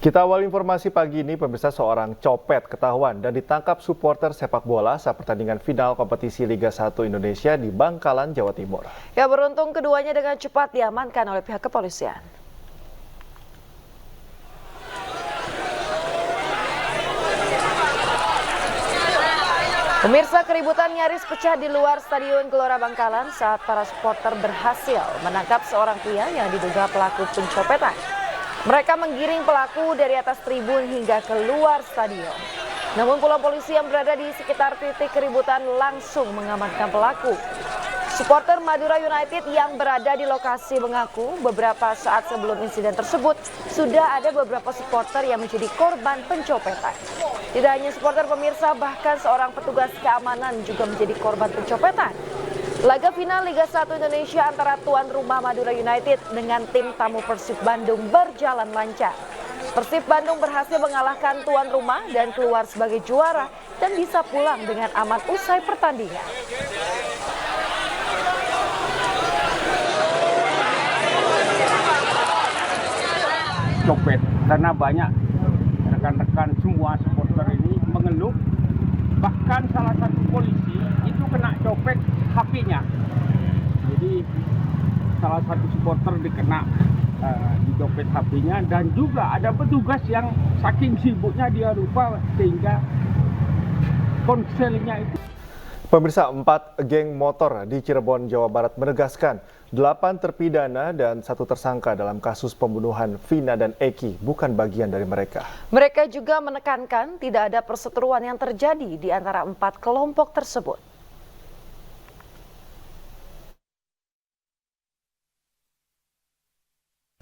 Kita awal informasi pagi ini, pemirsa, seorang copet ketahuan dan ditangkap supporter sepak bola saat pertandingan final kompetisi Liga 1 Indonesia di Bangkalan, Jawa Timur. Ya, beruntung keduanya dengan cepat diamankan oleh pihak kepolisian. Pemirsa, keributan nyaris pecah di luar Stadion Gelora Bangkalan saat para supporter berhasil menangkap seorang pria yang diduga pelaku pencopetan. Mereka menggiring pelaku dari atas tribun hingga keluar stadion. Namun puluhan polisi yang berada di sekitar titik keributan langsung mengamankan pelaku. Supporter Madura United yang berada di lokasi mengaku beberapa saat sebelum insiden tersebut sudah ada beberapa supporter yang menjadi korban pencopetan. Tidak hanya supporter, pemirsa, bahkan seorang petugas keamanan juga menjadi korban pencopetan. Laga final Liga 1 Indonesia antara tuan rumah Madura United dengan tim tamu Persib Bandung berjalan lancar. Persib Bandung berhasil mengalahkan tuan rumah dan keluar sebagai juara dan bisa pulang dengan aman usai pertandingan. Copet karena banyak rekan-rekan semua supporter ini mengeluh, bahkan salah satu polisi itu kena copet HP-nya. Jadi salah satu supporter dikena dicopet HP-nya, dan juga ada petugas yang saking sibuknya dia lupa sehingga ponselnya itu. Pemirsa, 4 geng motor di Cirebon, Jawa Barat menegaskan 8 terpidana dan 1 tersangka dalam kasus pembunuhan Vina dan Eki bukan bagian dari mereka. Mereka juga menekankan tidak ada perseteruan yang terjadi di antara 4 kelompok tersebut.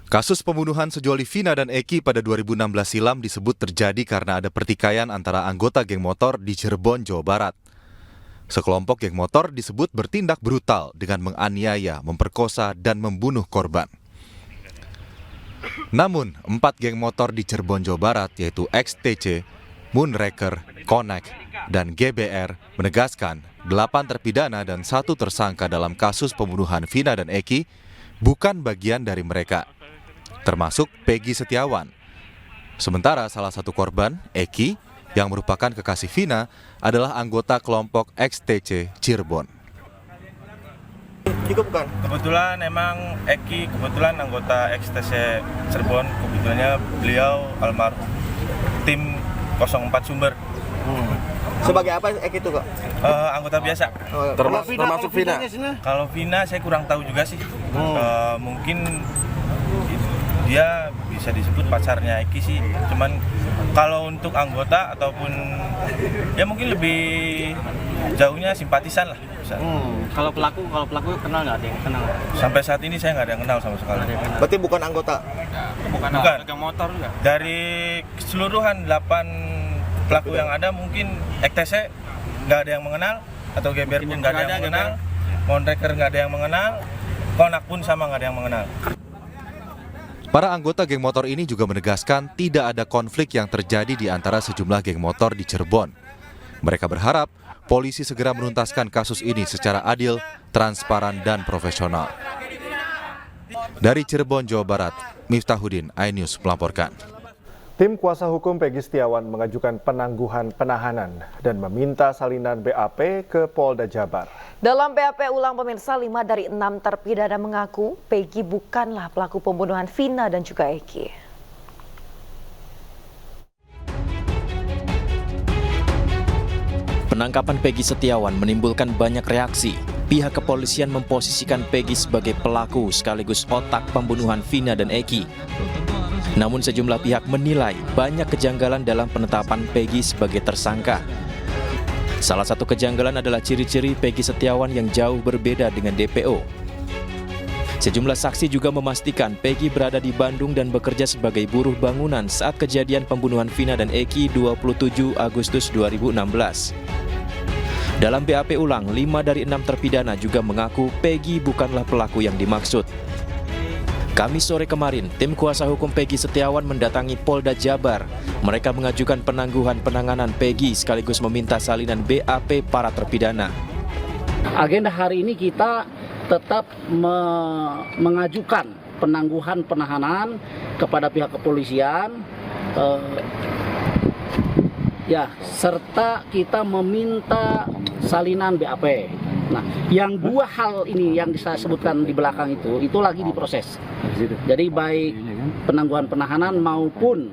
Kasus pembunuhan sejoli Vina dan Eki pada 2016 silam disebut terjadi karena ada pertikaian antara anggota geng motor di Cirebon, Jawa Barat. Sekelompok geng motor disebut bertindak brutal dengan menganiaya, memperkosa, dan membunuh korban. Namun, 4 geng motor di Cirebon, Jawa Barat, yaitu XTC, Moonraker, Connect, dan GBR, menegaskan 8 terpidana dan 1 tersangka dalam kasus pembunuhan Vina dan Eki bukan bagian dari mereka, termasuk Peggy Setiawan. Sementara salah satu korban, Eki, yang merupakan kekasih Vina, adalah anggota kelompok XTC Cirebon. Juga bukan? Kebetulan emang Eki kebetulan anggota XTC Cirebon, kebetulannya beliau almarhum tim 04 Sumber. Sebagai apa Eki itu, Kak? Anggota biasa. Termasuk Vina? Kalau Vina saya kurang tahu juga sih. Mungkin dia bisa disebut pacarnya Eki sih. Cuman kalau untuk anggota ataupun ya mungkin lebih jauhnya simpatisan lah. Kalau pelaku kenal nggak? Ada yang kenal? Sampai saat ini saya nggak ada yang kenal sama sekali. Berarti bukan anggota? Bukan. Motor juga? Dari keseluruhan 8 pelaku yang ada, mungkin XTC nggak ada yang mengenal, atau GBR pun nggak ada yang mengenal, Moonraker nggak ada yang mengenal, Connect pun sama nggak ada yang mengenal. Para anggota geng motor ini juga menegaskan tidak ada konflik yang terjadi di antara sejumlah geng motor di Cirebon. Mereka berharap polisi segera menuntaskan kasus ini secara adil, transparan, dan profesional. Dari Cirebon, Jawa Barat, Miftahudin, iNews melaporkan. Tim kuasa hukum Peggy Setiawan mengajukan penangguhan penahanan dan meminta salinan BAP ke Polda Jabar. Dalam BAP ulang, pemirsa, 5 dari 6 terpidana mengaku Peggy bukanlah pelaku pembunuhan Vina dan juga Eki. Penangkapan Peggy Setiawan menimbulkan banyak reaksi. Pihak kepolisian memposisikan Peggy sebagai pelaku sekaligus otak pembunuhan Vina dan Eki. Namun sejumlah pihak menilai banyak kejanggalan dalam penetapan Peggy sebagai tersangka. Salah satu kejanggalan adalah ciri-ciri Peggy Setiawan yang jauh berbeda dengan DPO. Sejumlah saksi juga memastikan Peggy berada di Bandung dan bekerja sebagai buruh bangunan saat kejadian pembunuhan Vina dan Eki 27 Agustus 2016. Dalam BAP ulang, 5 dari 6 terpidana juga mengaku Peggy bukanlah pelaku yang dimaksud. Kamis sore kemarin, tim kuasa hukum Peggy Setiawan mendatangi Polda Jabar. Mereka mengajukan penangguhan penanganan Peggy sekaligus meminta salinan BAP para terpidana. Agenda hari ini kita tetap mengajukan penangguhan penahanan kepada pihak kepolisian Ya, serta kita meminta salinan BAP. Nah, yang dua hal ini yang saya sebutkan di belakang itu lagi diproses. Jadi baik penangguhan penahanan maupun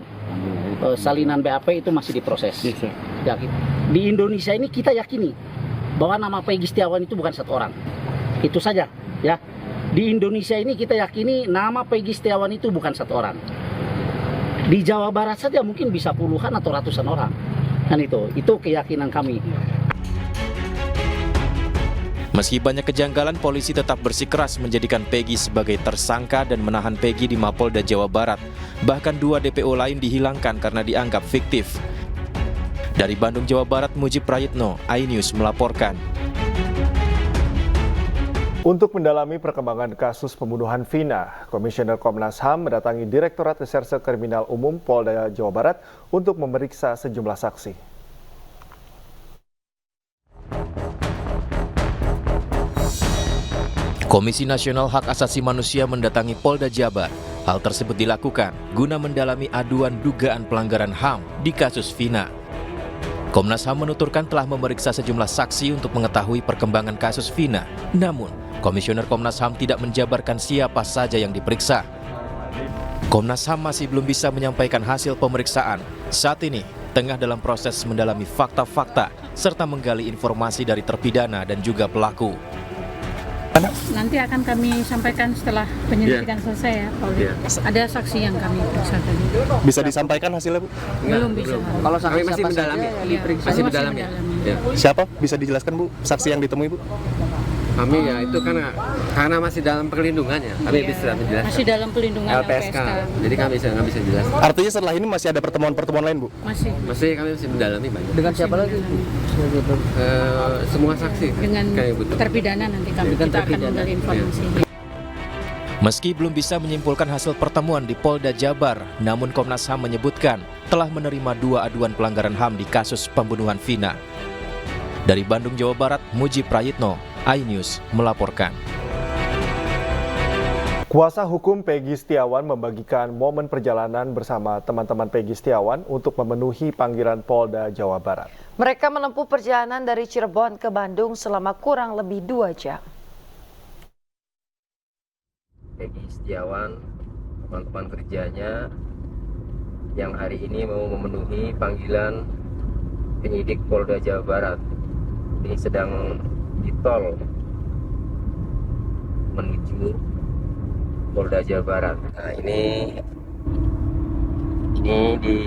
salinan BAP itu masih diproses. Ya, di Indonesia ini kita yakini bahwa nama Peggy Setiawan itu bukan satu orang. Itu saja, ya. Di Indonesia ini kita yakini nama Peggy Setiawan itu bukan satu orang. Di Jawa Barat saja mungkin bisa puluhan atau ratusan orang. Dan itu keyakinan kami. Meski banyak kejanggalan, polisi tetap bersikeras menjadikan Peggy sebagai tersangka dan menahan Peggy di Mapolda Jawa Barat. Bahkan 2 DPO lain dihilangkan karena dianggap fiktif. Dari Bandung, Jawa Barat, Muji Prayitno, iNews melaporkan. Untuk mendalami perkembangan kasus pembunuhan Vina, Komisioner Komnas HAM mendatangi Direktorat Reserse Kriminal Umum Polda Jawa Barat untuk memeriksa sejumlah saksi. Komisi Nasional Hak Asasi Manusia mendatangi Polda Jabar. Hal tersebut dilakukan guna mendalami aduan dugaan pelanggaran HAM di kasus Vina. Komnas HAM menuturkan telah memeriksa sejumlah saksi untuk mengetahui perkembangan kasus Vina. Namun, Komisioner Komnas HAM tidak menjabarkan siapa saja yang diperiksa. Komnas HAM masih belum bisa menyampaikan hasil pemeriksaan. Saat ini, tengah dalam proses mendalami fakta-fakta serta menggali informasi dari terpidana dan juga pelaku. Nanti akan kami sampaikan setelah penyelidikan selesai ya, Pak. Ada saksi yang kami periksa tadi. Bisa disampaikan hasilnya, Bu? Belum bisa. Kalau saksi masih mendalami. Masih mendalami. Siapa? Bisa dijelaskan, Bu, saksi yang ditemui, Bu? Kami ya itu karena masih dalam perlindungan ya. Kami bisa menjelaskan. Masih dalam pelindungan LPSK. Jadi kami nggak bisa jelaskan. Artinya setelah ini masih ada pertemuan-pertemuan lain, Bu? Masih Kami masih mendalami banyak. Dengan siapa lagi? Semua saksi. Dengan terpidana nanti kita akan menggali informasi. Meski belum bisa menyimpulkan hasil pertemuan di Polda Jabar, namun Komnas HAM menyebutkan telah menerima 2 aduan pelanggaran HAM di kasus pembunuhan Vina. Dari Bandung, Jawa Barat, Muji Prayitno, iNews melaporkan. Kuasa hukum Peggy Setiawan membagikan momen perjalanan bersama teman-teman Peggy Setiawan untuk memenuhi panggilan Polda Jawa Barat. Mereka menempuh perjalanan dari Cirebon ke Bandung selama kurang lebih 2 jam. Peggy Setiawan, teman-teman kerjanya yang hari ini mau memenuhi panggilan penyidik Polda Jawa Barat. Ini sedang di tol menuju Polda Jawa Barat. Nah, ini di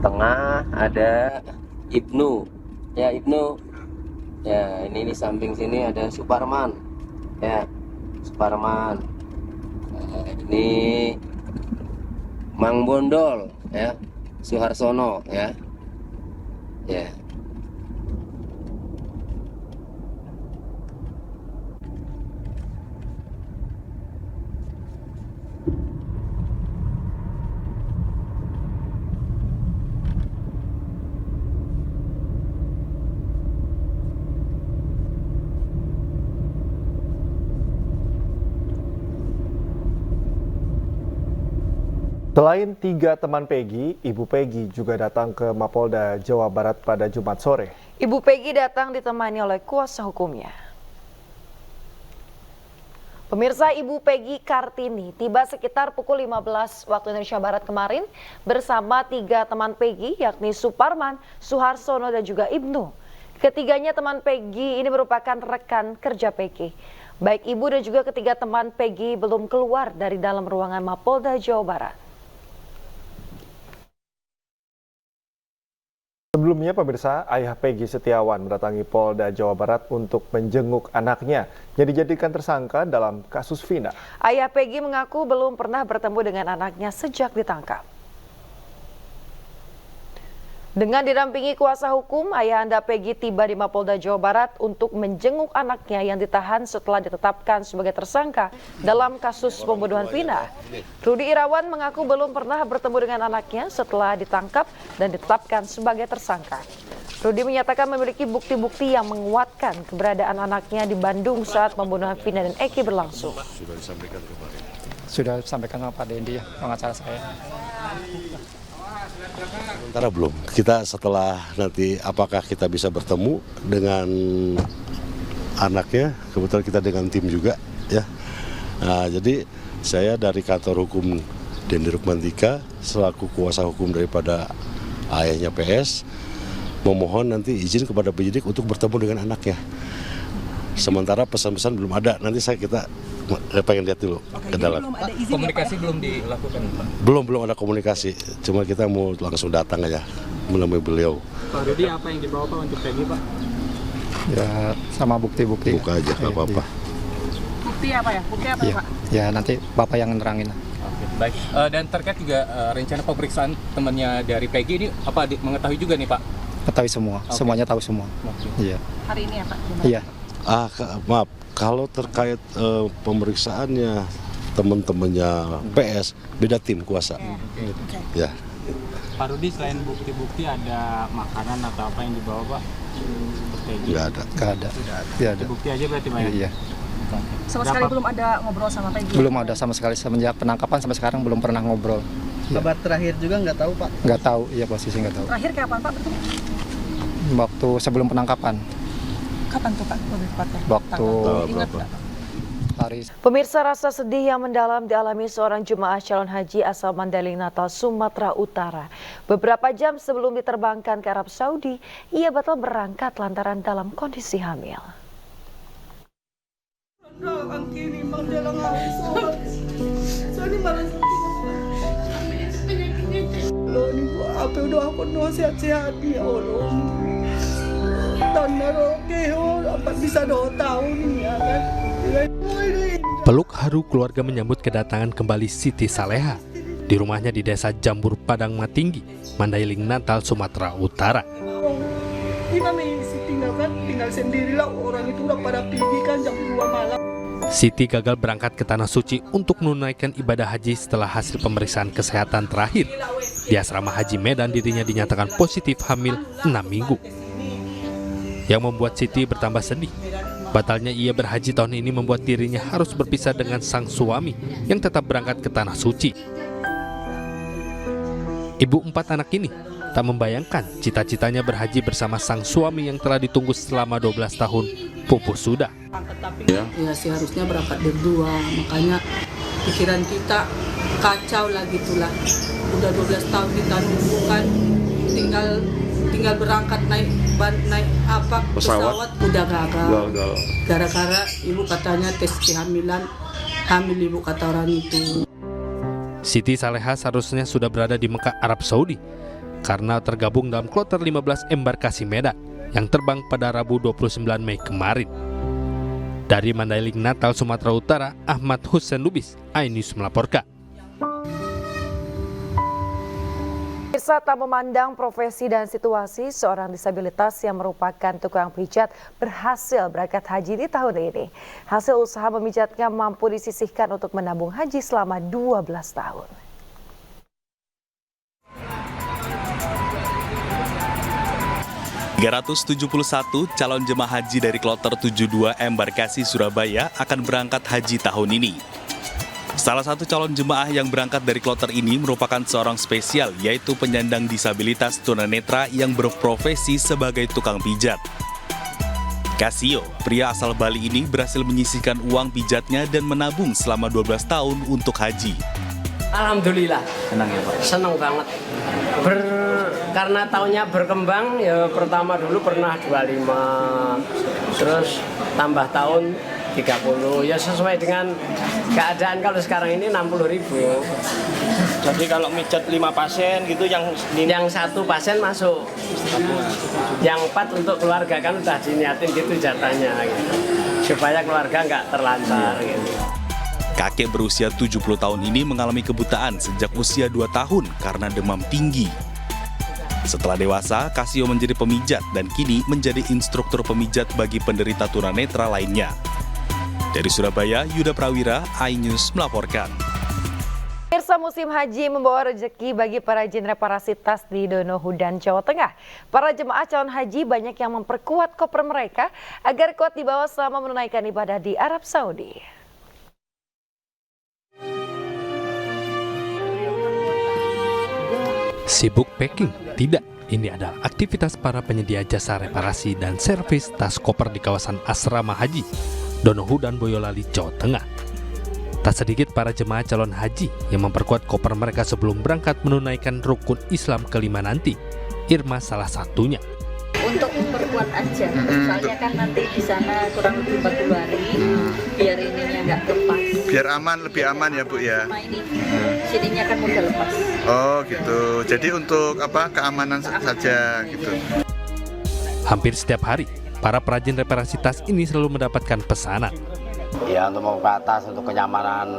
tengah ada Ibnu. Ya, Ibnu. Ya, ini di samping sini ada Suparman. Ya, Suparman. Nah, ini Mang Bondol, ya. Suharsono, ya. Ya. Selain 3 teman Peggy, Ibu Peggy juga datang ke Mapolda Jawa Barat pada Jumat sore. Ibu Peggy datang ditemani oleh kuasa hukumnya. Pemirsa, Ibu Peggy Kartini tiba sekitar pukul 15 waktu Indonesia Barat kemarin bersama 3 teman Peggy, yakni Suparman, Suharsono, dan juga Ibnu. Ketiganya teman Peggy ini merupakan rekan kerja Peggy. Baik ibu dan juga ketiga teman Peggy belum keluar dari dalam ruangan Mapolda Jawa Barat. Sebelumnya, pemirsa, ayah Peggy Setiawan mendatangi Polda Jawa Barat untuk menjenguk anaknya yang dijadikan tersangka dalam kasus Vina. Ayah Peggy mengaku belum pernah bertemu dengan anaknya sejak ditangkap. Dengan didampingi kuasa hukum, ayahanda Peggy tiba di Mapolda Jawa Barat untuk menjenguk anaknya yang ditahan setelah ditetapkan sebagai tersangka dalam kasus pembunuhan Vina. Rudi Irawan mengaku belum pernah bertemu dengan anaknya setelah ditangkap dan ditetapkan sebagai tersangka. Rudi menyatakan memiliki bukti-bukti yang menguatkan keberadaan anaknya di Bandung saat pembunuhan Vina dan Eki berlangsung. Sudah disampaikan sama Pak Dendi, pengacara saya. Sementara belum. Kita setelah nanti apakah kita bisa bertemu dengan anaknya, kebetulan kita dengan tim juga ya. Nah, jadi saya dari kantor hukum Dendi Rukmantika selaku kuasa hukum daripada ayahnya PS memohon nanti izin kepada penyidik untuk bertemu dengan anaknya. Sementara pesan-pesan belum ada. Nanti kita pengen lihat dulu ke dalam. Komunikasi belum dilakukan, Pak? Belum ada komunikasi. Cuma kita mau langsung datang aja menemui beliau. Pak Rudi, apa yang dibawa Pak untuk Peggy, Pak? Ya sama bukti-bukti. Buka aja, nggak apa-apa. Bukti apa ya? Bukti apa Ya, Pak? ya nanti Bapak yang nerangin. Oke, baik. Dan terkait juga rencana pemeriksaan temannya dari Peggy ini apa mengetahui juga nih Pak? Ketahui semua, semuanya tahu semua. Iya. Hari ini ya Pak? Iya. Maaf, kalau terkait pemeriksaannya teman-temannya PS, beda tim kuasa. Ya. Pak Rudi, selain bukti-bukti ada makanan atau apa yang dibawa Pak? Nggak ada. Nggak ada. Bukti aja berarti Pak ya? Iya. Sama sekali belum ada ngobrol sama Peggy? Belum ada sama sekali, semenjak penangkapan sampai sekarang belum pernah ngobrol. Kabar terakhir juga nggak tahu Pak? Nggak tahu, iya posisi nggak tahu. Terakhir kapan Pak bertemu? Waktu sebelum penangkapan. Kapan tuh Pak? Lebih tepatnya? Waktu Ingat nggak? hari. Pemirsa, rasa sedih yang mendalam dialami seorang jemaah calon haji asal Mandailing Natal, Sumatera Utara. Beberapa jam sebelum diterbangkan ke Arab Saudi, ia batal berangkat lantaran dalam kondisi hamil. Apa udah aku sehat-sehat ya Allah. Bisa 2 tahun ya kan. Peluk haru keluarga menyambut kedatangan kembali Siti Saleha di rumahnya di Desa Jambur Padang Matinggi, Mandailing Natal, Sumatera Utara. Gimana sih tinggal sendirilah, orang itu udah pada pergi kan jam 2 malam. Siti gagal berangkat ke Tanah Suci untuk menunaikan ibadah haji setelah hasil pemeriksaan kesehatan terakhir. Di asrama Haji Medan dirinya dinyatakan positif hamil 6 minggu. Yang membuat Siti bertambah sedih. Batalnya ia berhaji tahun ini membuat dirinya harus berpisah dengan sang suami yang tetap berangkat ke Tanah Suci. Ibu 4 anak ini tak membayangkan cita-citanya berhaji bersama sang suami yang telah ditunggu selama 12 tahun pupus sudah. Ya seharusnya berangkat berdua, makanya pikiran kita kacau lah gitulah. Udah 12 tahun kita nunggu kan, tinggal berangkat naik pesawat udah gagal. Gara-gara ibu katanya tes kehamilan, hamil ibu kata orang itu. Siti Saleha seharusnya sudah berada di Mekah, Arab Saudi karena tergabung dalam kloter 15 embarkasi Medan yang terbang pada Rabu 29 Mei kemarin. Dari Mandailing Natal, Sumatera Utara, Ahmad Hussein Lubis, iNews melaporkan. Pemirsa, tak memandang profesi dan situasi, seorang disabilitas yang merupakan tukang pijat berhasil berangkat haji di tahun ini. Hasil usaha memijatnya mampu disisihkan untuk menabung haji selama 12 tahun. ...371 calon jemaah haji dari kloter 72 embarkasi Surabaya akan berangkat haji tahun ini. Salah satu calon jemaah yang berangkat dari kloter ini merupakan seorang spesial, yaitu penyandang disabilitas tunanetra yang berprofesi sebagai tukang pijat. Kasio, pria asal Bali ini berhasil menyisihkan uang pijatnya dan menabung selama 12 tahun untuk haji. Alhamdulillah. Senang ya Pak? Senang banget. Karena tahunnya berkembang, ya pertama dulu pernah 25, terus tambah tahun 30, ya sesuai dengan keadaan. Kalau sekarang ini 60.000. Jadi kalau mijat 5 pasien gitu, yang 1 pasien masuk, yang 4 untuk keluarga, kan udah diniatin gitu jatahnya gitu. Supaya keluarga nggak terlantar gitu. Kakek berusia 70 tahun ini mengalami kebutaan sejak usia 2 tahun karena demam tinggi. Setelah dewasa, Kasio menjadi pemijat dan kini menjadi instruktur pemijat bagi penderita tunanetra lainnya. Dari Surabaya, Yuda Prawira, iNews melaporkan. Pemirsa, musim haji membawa rezeki bagi perajin reparasi tas di Donohudan, Jawa Tengah. Para jemaah calon haji banyak yang memperkuat koper mereka agar kuat dibawa selama menunaikan ibadah di Arab Saudi. Sibuk packing? Tidak. Ini adalah aktivitas para penyedia jasa reparasi dan servis tas koper di kawasan Asrama Haji Donohu dan Boyolali, Jawa Tengah. Tak sedikit para jemaah calon haji yang memperkuat koper mereka sebelum berangkat menunaikan rukun Islam kelima nanti. Irma salah satunya. Untuk memperkuat aja, soalnya kan nanti di sana kurang lebih 40 hari, biar ininya nggak lepas. Biar aman, lebih aman ya Bu ya? Cuma ini, sininya kan mudah lepas. Oh gitu, jadi untuk apa, keamanan saja gitu. Hampir setiap hari, para perajin reparasi tas ini selalu mendapatkan pesanan. Ya, untuk membuka tas untuk kenyamanan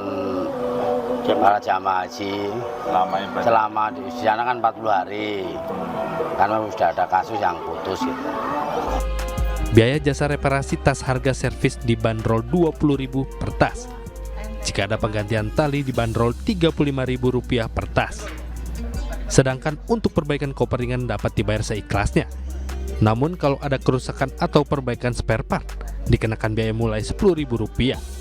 para jamaah haji selama di sana kan 40 hari, karena sudah ada kasus yang putus gitu. Biaya jasa reparasi tas harga servis dibanderol Rp20.000 per tas. Jika ada penggantian tali dibanderol Rp35.000 per tas. Sedangkan untuk perbaikan koper ringan dapat dibayar seikhlasnya. Namun kalau ada kerusakan atau perbaikan spare part, dikenakan biaya mulai Rp10.000.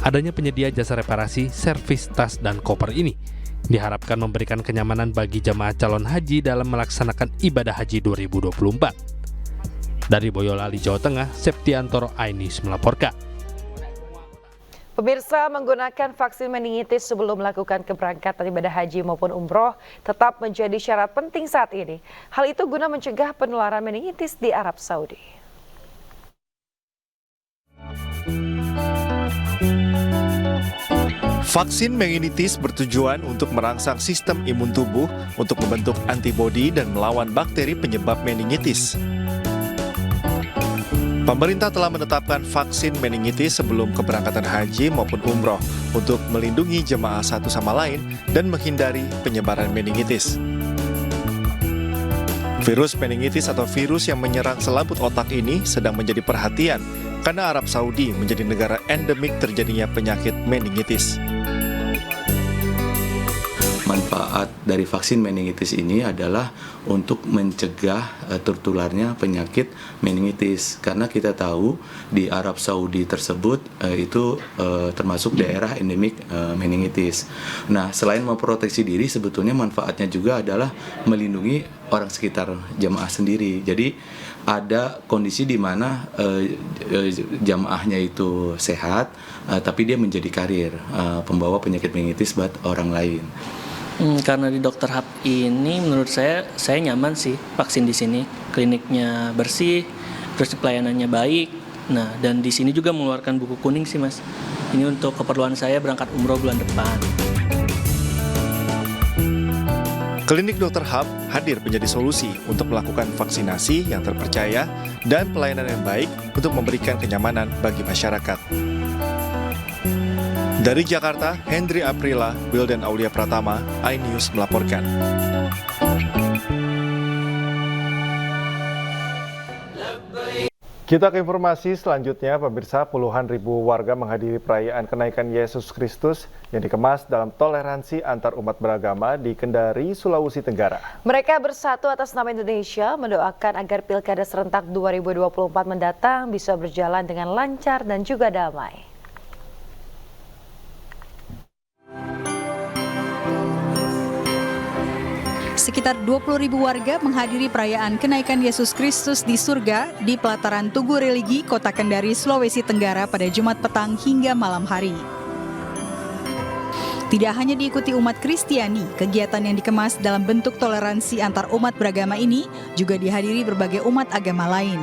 Adanya penyedia jasa reparasi, servis tas dan koper ini diharapkan memberikan kenyamanan bagi jemaah calon haji dalam melaksanakan ibadah haji 2024. Dari Boyolali, Jawa Tengah, Septiantoro, iNews melaporkan. Pemirsa, menggunakan vaksin meningitis sebelum melakukan keberangkatan ibadah haji maupun umroh tetap menjadi syarat penting saat ini. Hal itu guna mencegah penularan meningitis di Arab Saudi. Vaksin meningitis bertujuan untuk merangsang sistem imun tubuh untuk membentuk antibodi dan melawan bakteri penyebab meningitis. Pemerintah telah menetapkan vaksin meningitis sebelum keberangkatan haji maupun umroh untuk melindungi jemaah satu sama lain dan menghindari penyebaran meningitis. Virus meningitis atau virus yang menyerang selaput otak ini sedang menjadi perhatian karena Arab Saudi menjadi negara endemik terjadinya penyakit meningitis. Manfaat dari vaksin meningitis ini adalah untuk mencegah tertularnya penyakit meningitis, karena kita tahu di Arab Saudi tersebut itu termasuk daerah endemik meningitis. Nah, selain memproteksi diri, sebetulnya manfaatnya juga adalah melindungi orang sekitar jamaah sendiri. Jadi ada kondisi di mana jamaahnya itu sehat, tapi dia menjadi karir pembawa penyakit meningitis buat orang lain. Karena di Dr. Hub ini menurut saya nyaman sih vaksin di sini. Kliniknya bersih, terus pelayanannya baik. Nah, dan di sini juga mengeluarkan buku kuning sih, Mas. Ini untuk keperluan saya berangkat umroh bulan depan. Klinik Dr. Hub hadir menjadi solusi untuk melakukan vaksinasi yang terpercaya dan pelayanan yang baik untuk memberikan kenyamanan bagi masyarakat. Dari Jakarta, Hendri Aprila, Wildan Aulia Pratama, iNews melaporkan. Kita ke informasi selanjutnya, pemirsa. Puluhan ribu warga menghadiri perayaan kenaikan Yesus Kristus yang dikemas dalam toleransi antar umat beragama di Kendari, Sulawesi Tenggara. Mereka bersatu atas nama Indonesia mendoakan agar Pilkada serentak 2024 mendatang bisa berjalan dengan lancar dan juga damai. Sekitar 20.000 warga menghadiri perayaan kenaikan Yesus Kristus di surga di pelataran Tugu Religi, Kota Kendari, Sulawesi Tenggara pada Jumat petang hingga malam hari. Tidak hanya diikuti umat Kristiani, kegiatan yang dikemas dalam bentuk toleransi antar umat beragama ini juga dihadiri berbagai umat agama lain.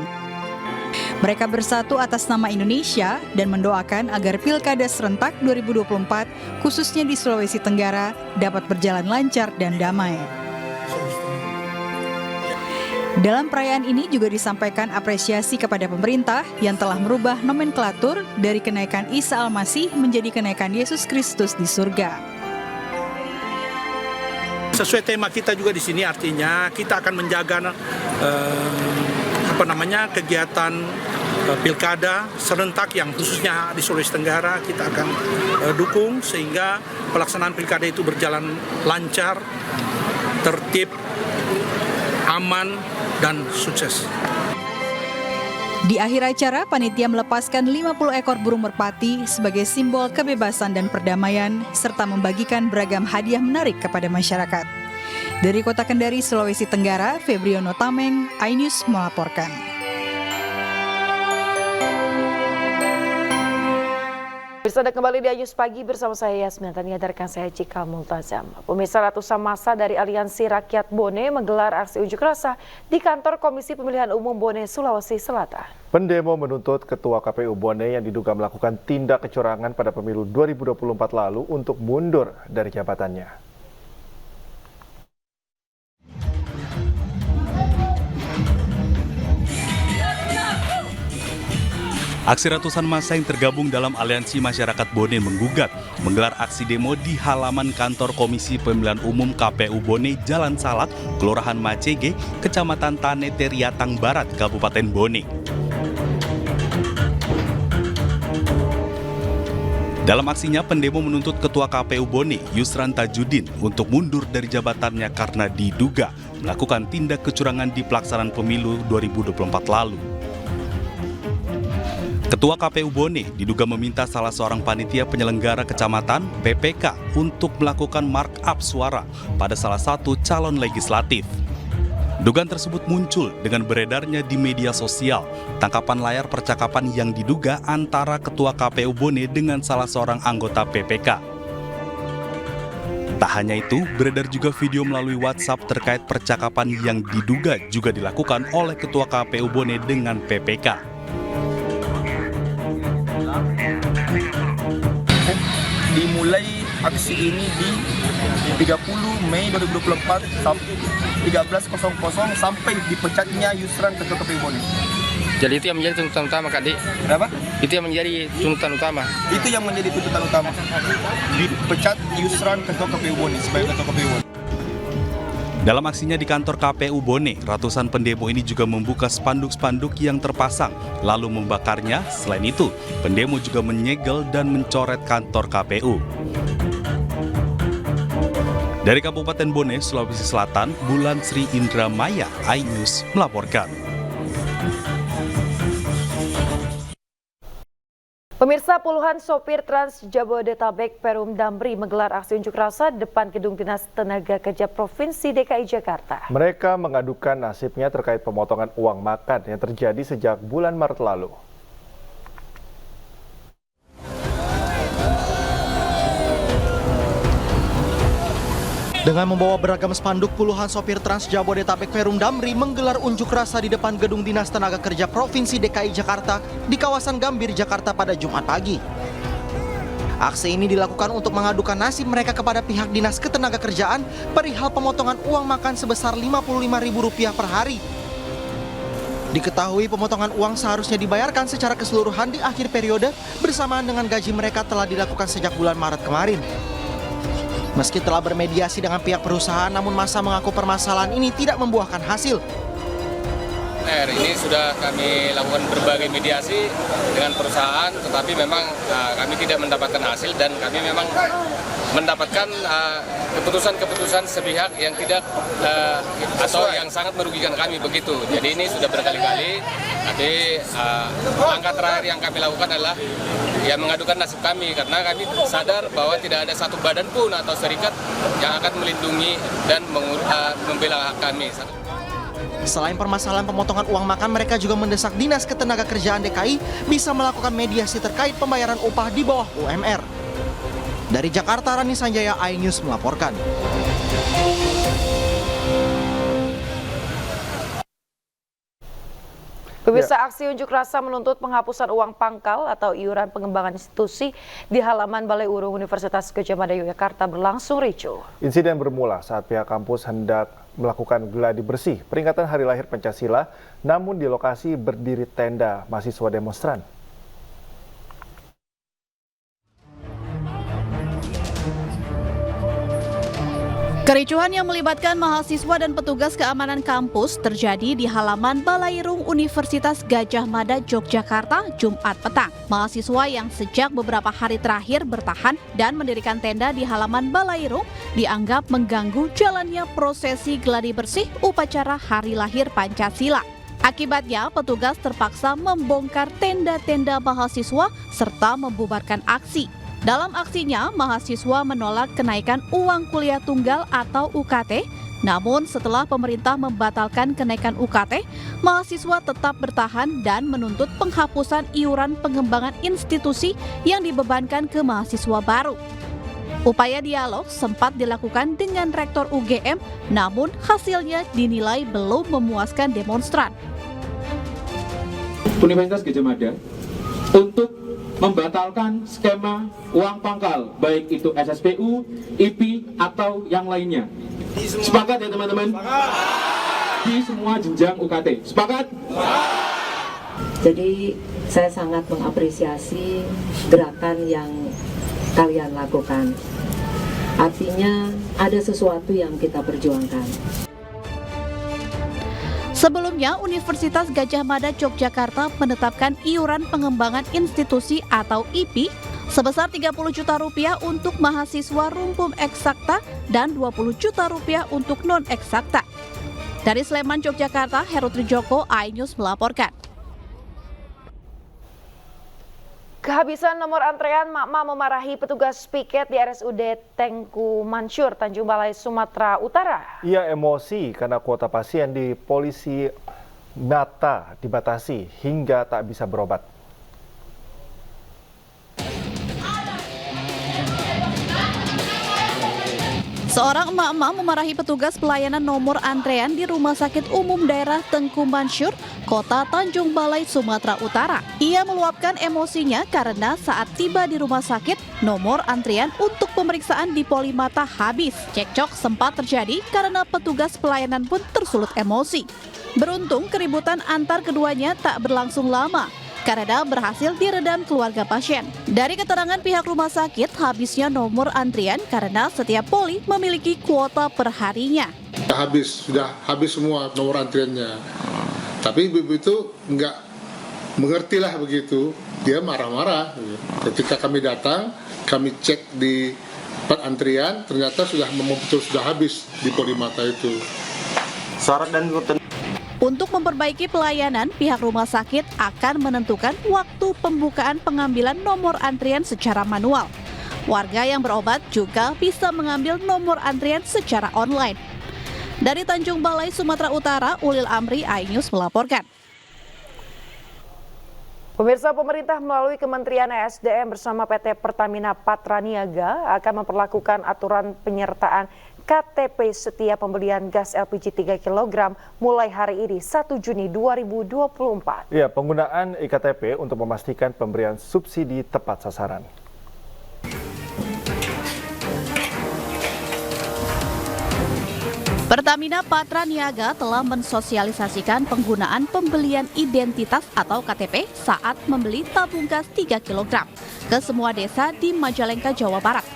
Mereka bersatu atas nama Indonesia dan mendoakan agar Pilkada serentak 2024, khususnya di Sulawesi Tenggara, dapat berjalan lancar dan damai. Dalam perayaan ini juga disampaikan apresiasi kepada pemerintah yang telah merubah nomenklatur dari kenaikan Isa Al-Masih menjadi kenaikan Yesus Kristus di surga. Sesuai tema kita juga di sini, artinya kita akan menjaga kegiatan pilkada serentak yang khususnya di Sulawesi Tenggara kita akan dukung sehingga pelaksanaan pilkada itu berjalan lancar, tertib, aman, dan sukses. Di akhir acara, panitia melepaskan 50 ekor burung merpati sebagai simbol kebebasan dan perdamaian, serta membagikan beragam hadiah menarik kepada masyarakat. Dari Kota Kendari, Sulawesi Tenggara, Febriono Tameng, iNews melaporkan. Bersama kembali di iNews Pagi bersama saya Yasmin Tania dari saya Cika Multazam. Pemirsa, ratusan massa dari Aliansi Rakyat Bone menggelar aksi unjuk rasa di kantor Komisi Pemilihan Umum Bone, Sulawesi Selatan. Pendemo menuntut Ketua KPU Bone yang diduga melakukan tindak kecurangan pada pemilu 2024 lalu untuk mundur dari jabatannya. Aksi ratusan massa yang tergabung dalam Aliansi Masyarakat Bone menggugat menggelar aksi demo di halaman kantor Komisi Pemilihan Umum KPU Bone Jalan Salak, Kelurahan Macege, Kecamatan Tanete Riatang Barat, Kabupaten Bone. Dalam aksinya, pendemo menuntut Ketua KPU Bone, Yusran Tajudin, untuk mundur dari jabatannya karena diduga melakukan tindak kecurangan di pelaksanaan pemilu 2024 lalu. Ketua KPU Bone diduga meminta salah seorang panitia penyelenggara kecamatan PPK untuk melakukan markup suara pada salah satu calon legislatif. Dugaan tersebut muncul dengan beredarnya di media sosial tangkapan layar percakapan yang diduga antara Ketua KPU Bone dengan salah seorang anggota PPK. Tak hanya itu, beredar juga video melalui WhatsApp terkait percakapan yang diduga juga dilakukan oleh Ketua KPU Bone dengan PPK. Dimulai aksi ini di 30 Mei 2024 sampai 13.00 sampai dipecatnya Yusran Ketua KPU Bone. Jadi itu yang menjadi tuntutan utama, Kak Dik? Kenapa? Itu yang menjadi tuntutan utama? Itu yang menjadi tuntutan utama. Dipecat Yusran Ketua KPU Bone sebagai Ketua KPU Bone. Dalam aksinya di kantor KPU Bone, ratusan pendemo ini juga membuka spanduk-spanduk yang terpasang, lalu membakarnya. Selain itu, pendemo juga menyegel dan mencoret kantor KPU. Dari Kabupaten Bone, Sulawesi Selatan, Bulan Sri Indra Maya, iNews melaporkan. Pemirsa, puluhan sopir Trans Jabodetabek Perum Damri menggelar aksi unjuk rasa di depan Gedung Dinas Tenaga Kerja Provinsi DKI Jakarta. Mereka mengadukan nasibnya terkait pemotongan uang makan yang terjadi sejak bulan Maret lalu. Dengan membawa beragam spanduk, puluhan sopir Trans Jabodetabek Perum Damri menggelar unjuk rasa di depan Gedung Dinas Tenaga Kerja Provinsi DKI Jakarta di kawasan Gambir, Jakarta pada Jumat pagi. Aksi ini dilakukan untuk mengadukan nasib mereka kepada pihak Dinas Ketenagakerjaan perihal pemotongan uang makan sebesar Rp55.000 per hari. Diketahui pemotongan uang seharusnya dibayarkan secara keseluruhan di akhir periode bersamaan dengan gaji mereka telah dilakukan sejak bulan Maret kemarin. Meski telah bermediasi dengan pihak perusahaan, namun massa mengaku permasalahan ini tidak membuahkan hasil. Ini sudah kami lakukan berbagai mediasi dengan perusahaan, tetapi memang kami tidak mendapatkan hasil dan kami memang mendapatkan keputusan-keputusan sepihak yang tidak atau yang sangat merugikan kami begitu. Jadi ini sudah berkali-kali, tapi langkah terakhir yang kami lakukan adalah mengadukan nasib kami karena kami sadar bahwa tidak ada satu badan pun atau serikat yang akan melindungi dan membela hak kami. Selain permasalahan pemotongan uang makan, mereka juga mendesak Dinas Ketenagakerjaan DKI bisa melakukan mediasi terkait pembayaran upah di bawah UMR. Dari Jakarta, Rani Sanjaya, iNews melaporkan. Pemirsa, aksi unjuk rasa menuntut penghapusan uang pangkal atau iuran pengembangan institusi di halaman Balai Urung Universitas Gadjah Mada Yogyakarta berlangsung ricuh. Insiden bermula saat pihak kampus hendak melakukan gladi bersih peringatan Hari Lahir Pancasila, namun di lokasi berdiri tenda mahasiswa demonstran. Kericuhan yang melibatkan mahasiswa dan petugas keamanan kampus terjadi di halaman Balairung Universitas Gadjah Mada, Yogyakarta, Jumat petang. Mahasiswa yang sejak beberapa hari terakhir bertahan dan mendirikan tenda di halaman Balairung dianggap mengganggu jalannya prosesi gladi bersih upacara Hari Lahir Pancasila. Akibatnya, petugas terpaksa membongkar tenda-tenda mahasiswa serta membubarkan aksi. Dalam aksinya, mahasiswa menolak kenaikan uang kuliah tunggal atau UKT Namun setelah pemerintah membatalkan kenaikan UKT, mahasiswa tetap bertahan dan menuntut penghapusan iuran pengembangan institusi yang dibebankan ke mahasiswa baru. Upaya dialog sempat dilakukan dengan Rektor UGM, namun hasilnya dinilai belum memuaskan demonstran. Universitas Gadjah Mada untuk membatalkan skema uang pangkal, baik itu SSPU, IP, atau yang lainnya. Sepakat ya teman-teman? Di semua jenjang UKT. Sepakat? Jadi saya sangat mengapresiasi gerakan yang kalian lakukan. Artinya ada sesuatu yang kita perjuangkan. Sebelumnya, Universitas Gadjah Mada Yogyakarta menetapkan iuran pengembangan institusi atau IP sebesar Rp30 juta untuk mahasiswa rumpun eksakta dan Rp20 juta untuk non-eksakta. Dari Sleman, Yogyakarta, Heru Trijoko, iNews melaporkan. Kehabisan nomor antrean, mak-mak memarahi petugas piket di RSUD Tengku Mansur, Tanjung Balai, Sumatera Utara. Ia emosi karena kuota pasien di polisi mata dibatasi hingga tak bisa berobat. Seorang emak-emak memarahi petugas pelayanan nomor antrean di Rumah Sakit Umum Daerah Tengku Mansur, Kota Tanjung Balai, Sumatera Utara. Ia meluapkan emosinya karena saat tiba di rumah sakit, nomor antrian untuk pemeriksaan di Polimata habis. Cekcok sempat terjadi karena petugas pelayanan pun tersulut emosi. Beruntung keributan antar keduanya tak berlangsung lama karena berhasil diredam keluarga pasien. Dari keterangan pihak rumah sakit, habisnya nomor antrian karena setiap poli memiliki kuota per harinya. Sudah habis semua nomor antriannya. Tapi ibu itu nggak mengerti lah begitu. Dia marah-marah. Ketika kami datang, kami cek di tempat antrian, ternyata sudah habis di Polimata itu. Syarat dan Untuk memperbaiki pelayanan, pihak rumah sakit akan menentukan waktu pembukaan pengambilan nomor antrian secara manual. Warga yang berobat juga bisa mengambil nomor antrian secara online. Dari Tanjung Balai, Sumatera Utara, Ulil Amri, iNews melaporkan. Pemirsa, pemerintah melalui Kementerian ESDM bersama PT Pertamina Patraniaga akan memperlakukan aturan penyertaan KTP setiap pembelian gas LPG 3 kg mulai hari ini 1 Juni 2024. Ya, penggunaan iktp untuk memastikan pemberian subsidi tepat sasaran. Pertamina Patraniaga telah mensosialisasikan penggunaan pembelian identitas atau KTP saat membeli tabung gas 3 kg ke semua desa di Majalengka, Jawa Barat.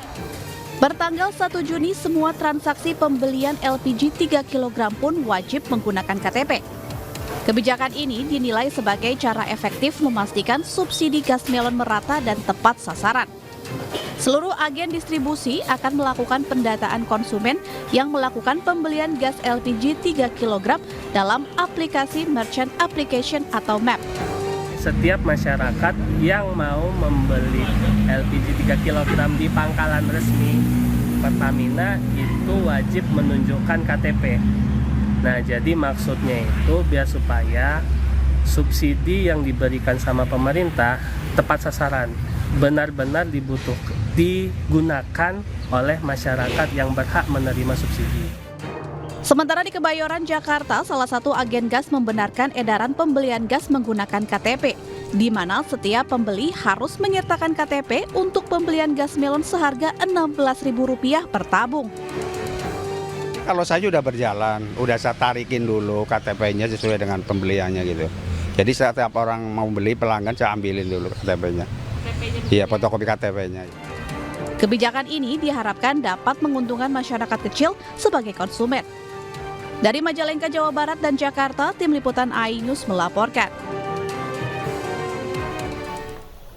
Bertanggal 1 Juni, semua transaksi pembelian LPG 3 kg pun wajib menggunakan KTP. Kebijakan ini dinilai sebagai cara efektif memastikan subsidi gas melon merata dan tepat sasaran. Seluruh agen distribusi akan melakukan pendataan konsumen yang melakukan pembelian gas LPG 3 kg dalam aplikasi Merchant Application atau MAP. Setiap masyarakat yang mau membeli LPG 3 kg di pangkalan resmi Pertamina itu wajib menunjukkan KTP. Nah, jadi maksudnya itu biar supaya subsidi yang diberikan sama pemerintah tepat sasaran, benar-benar digunakan oleh masyarakat yang berhak menerima subsidi. Sementara di Kebayoran, Jakarta, salah satu agen gas membenarkan edaran pembelian gas menggunakan KTP, di mana setiap pembeli harus menyertakan KTP untuk pembelian gas melon seharga Rp16.000 per tabung. Kalau saya sudah berjalan, udah saya tarikin dulu KTP-nya sesuai dengan pembeliannya gitu. Jadi setiap orang mau beli pelanggan saya ambilin dulu KTP-nya. Iya, fotokopi KTP-nya. Kebijakan ini diharapkan dapat menguntungkan masyarakat kecil sebagai konsumen. Dari Majalengka, Jawa Barat dan Jakarta, Tim Liputan iNews melaporkan.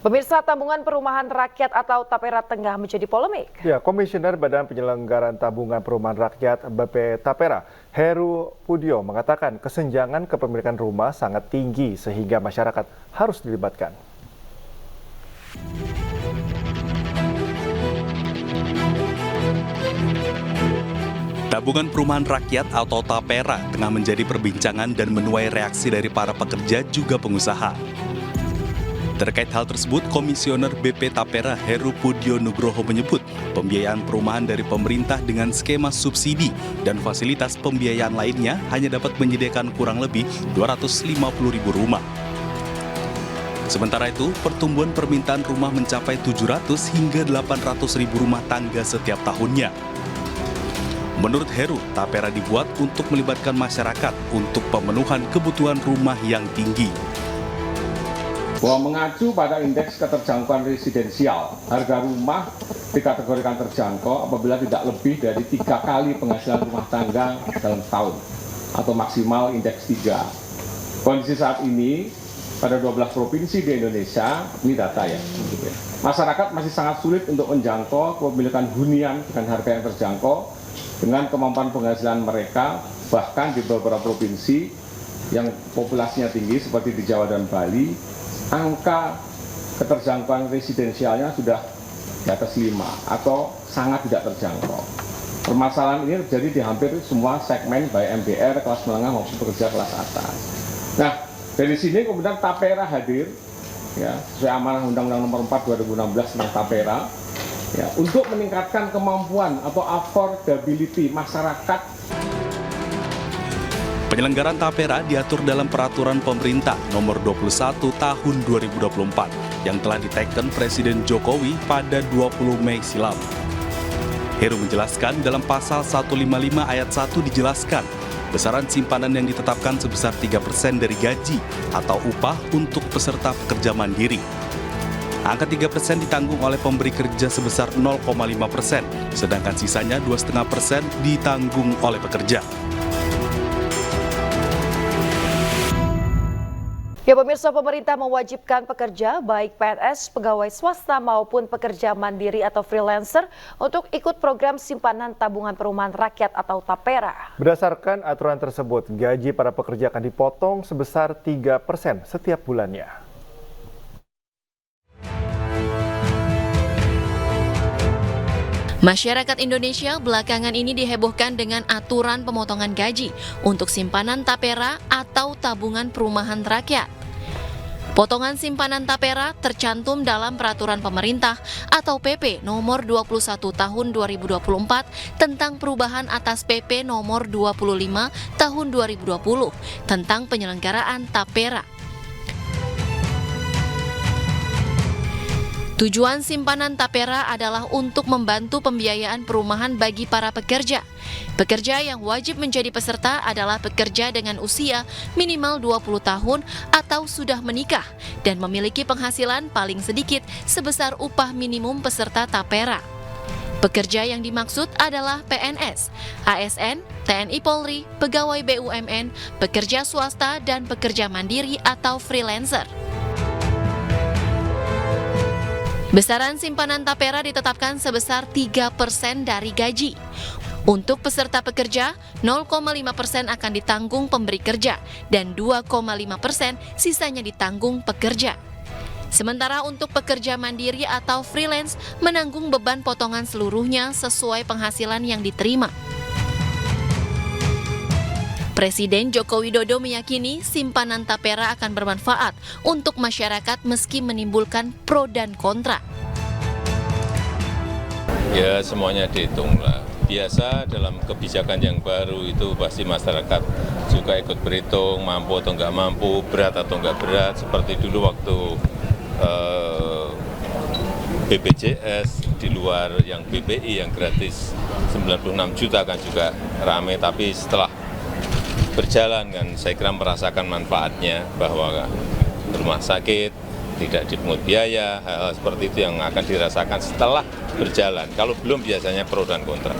Pemirsa, tabungan perumahan rakyat atau Tapera tengah menjadi polemik. Ya, Komisioner Badan Penyelenggaraan Tabungan Perumahan Rakyat BP Tapera, Heru Pudio, mengatakan kesenjangan kepemilikan rumah sangat tinggi sehingga masyarakat harus dilibatkan. Tabungan Perumahan Rakyat atau TAPERA tengah menjadi perbincangan dan menuai reaksi dari para pekerja juga pengusaha. Terkait hal tersebut, Komisioner BP TAPERA Heru Pudyo Nugroho menyebut pembiayaan perumahan dari pemerintah dengan skema subsidi dan fasilitas pembiayaan lainnya hanya dapat menyediakan kurang lebih 250.000 rumah. Sementara itu, pertumbuhan permintaan rumah mencapai 700 hingga 800.000 rumah tangga setiap tahunnya. Menurut Heru, TAPERA dibuat untuk melibatkan masyarakat untuk pemenuhan kebutuhan rumah yang tinggi. Bahwa mengacu pada indeks keterjangkauan residensial, harga rumah dikategorikan terjangkau apabila tidak lebih dari 3 kali penghasilan rumah tangga dalam setahun atau maksimal indeks 3. Kondisi saat ini pada 12 provinsi di Indonesia, ini data ya, masyarakat masih sangat sulit untuk menjangkau kepemilikan hunian dengan harga yang terjangkau dengan kemampuan penghasilan mereka, bahkan di beberapa provinsi yang populasinya tinggi seperti di Jawa dan Bali, angka keterjangkauan residensialnya sudah di atas 5 atau sangat tidak terjangkau. Permasalahan ini terjadi di hampir semua segmen baik MBR, kelas menengah maupun pekerja kelas atas. Nah, dari sini kemudian TAPERA hadir, ya, sesuai amanah Undang-Undang Nomor 4 2016 tentang TAPERA, ya, untuk meningkatkan kemampuan atau affordability masyarakat. Penyelenggaraan TAPERA diatur dalam Peraturan Pemerintah Nomor 21 Tahun 2024 yang telah diteken Presiden Jokowi pada 20 Mei silam. Heru menjelaskan dalam pasal 155 ayat 1 dijelaskan besaran simpanan yang ditetapkan sebesar 3% dari gaji atau upah untuk peserta pekerja mandiri. Angka 3% ditanggung oleh pemberi kerja sebesar 0,5%, sedangkan sisanya 2,5% ditanggung oleh pekerja. Ya pemirsa, pemerintah mewajibkan pekerja baik PNS, pegawai swasta maupun pekerja mandiri atau freelancer untuk ikut program simpanan tabungan perumahan rakyat atau TAPERA. Berdasarkan aturan tersebut, gaji para pekerja akan dipotong sebesar 3% setiap bulannya. Masyarakat Indonesia belakangan ini dihebohkan dengan aturan pemotongan gaji untuk simpanan TAPERA atau tabungan perumahan rakyat. Potongan simpanan TAPERA tercantum dalam Peraturan Pemerintah atau PP Nomor 21 Tahun 2024 tentang perubahan atas PP Nomor 25 Tahun 2020 tentang penyelenggaraan TAPERA. Tujuan simpanan TAPERA adalah untuk membantu pembiayaan perumahan bagi para pekerja. Pekerja yang wajib menjadi peserta adalah pekerja dengan usia minimal 20 tahun atau sudah menikah dan memiliki penghasilan paling sedikit sebesar upah minimum peserta TAPERA. Pekerja yang dimaksud adalah PNS, ASN, TNI Polri, pegawai BUMN, pekerja swasta, dan pekerja mandiri atau freelancer. Besaran simpanan TAPERA ditetapkan sebesar 3% dari gaji. Untuk peserta pekerja, 0,5% akan ditanggung pemberi kerja dan 2,5% sisanya ditanggung pekerja. Sementara untuk pekerja mandiri atau freelance menanggung beban potongan seluruhnya sesuai penghasilan yang diterima. Presiden Joko Widodo meyakini simpanan TAPERA akan bermanfaat untuk masyarakat meski menimbulkan pro dan kontra. Ya semuanya dihitung lah. Biasa dalam kebijakan yang baru itu pasti masyarakat juga ikut berhitung, mampu atau nggak mampu, berat atau nggak berat. Seperti dulu waktu BPJS di luar yang BPI yang gratis 96 juta kan juga rame, tapi setelah berjalan kan saya kira merasakan manfaatnya bahwa rumah sakit tidak dipungut biaya, hal-hal seperti itu yang akan dirasakan setelah berjalan. Kalau belum biasanya pro dan kontra.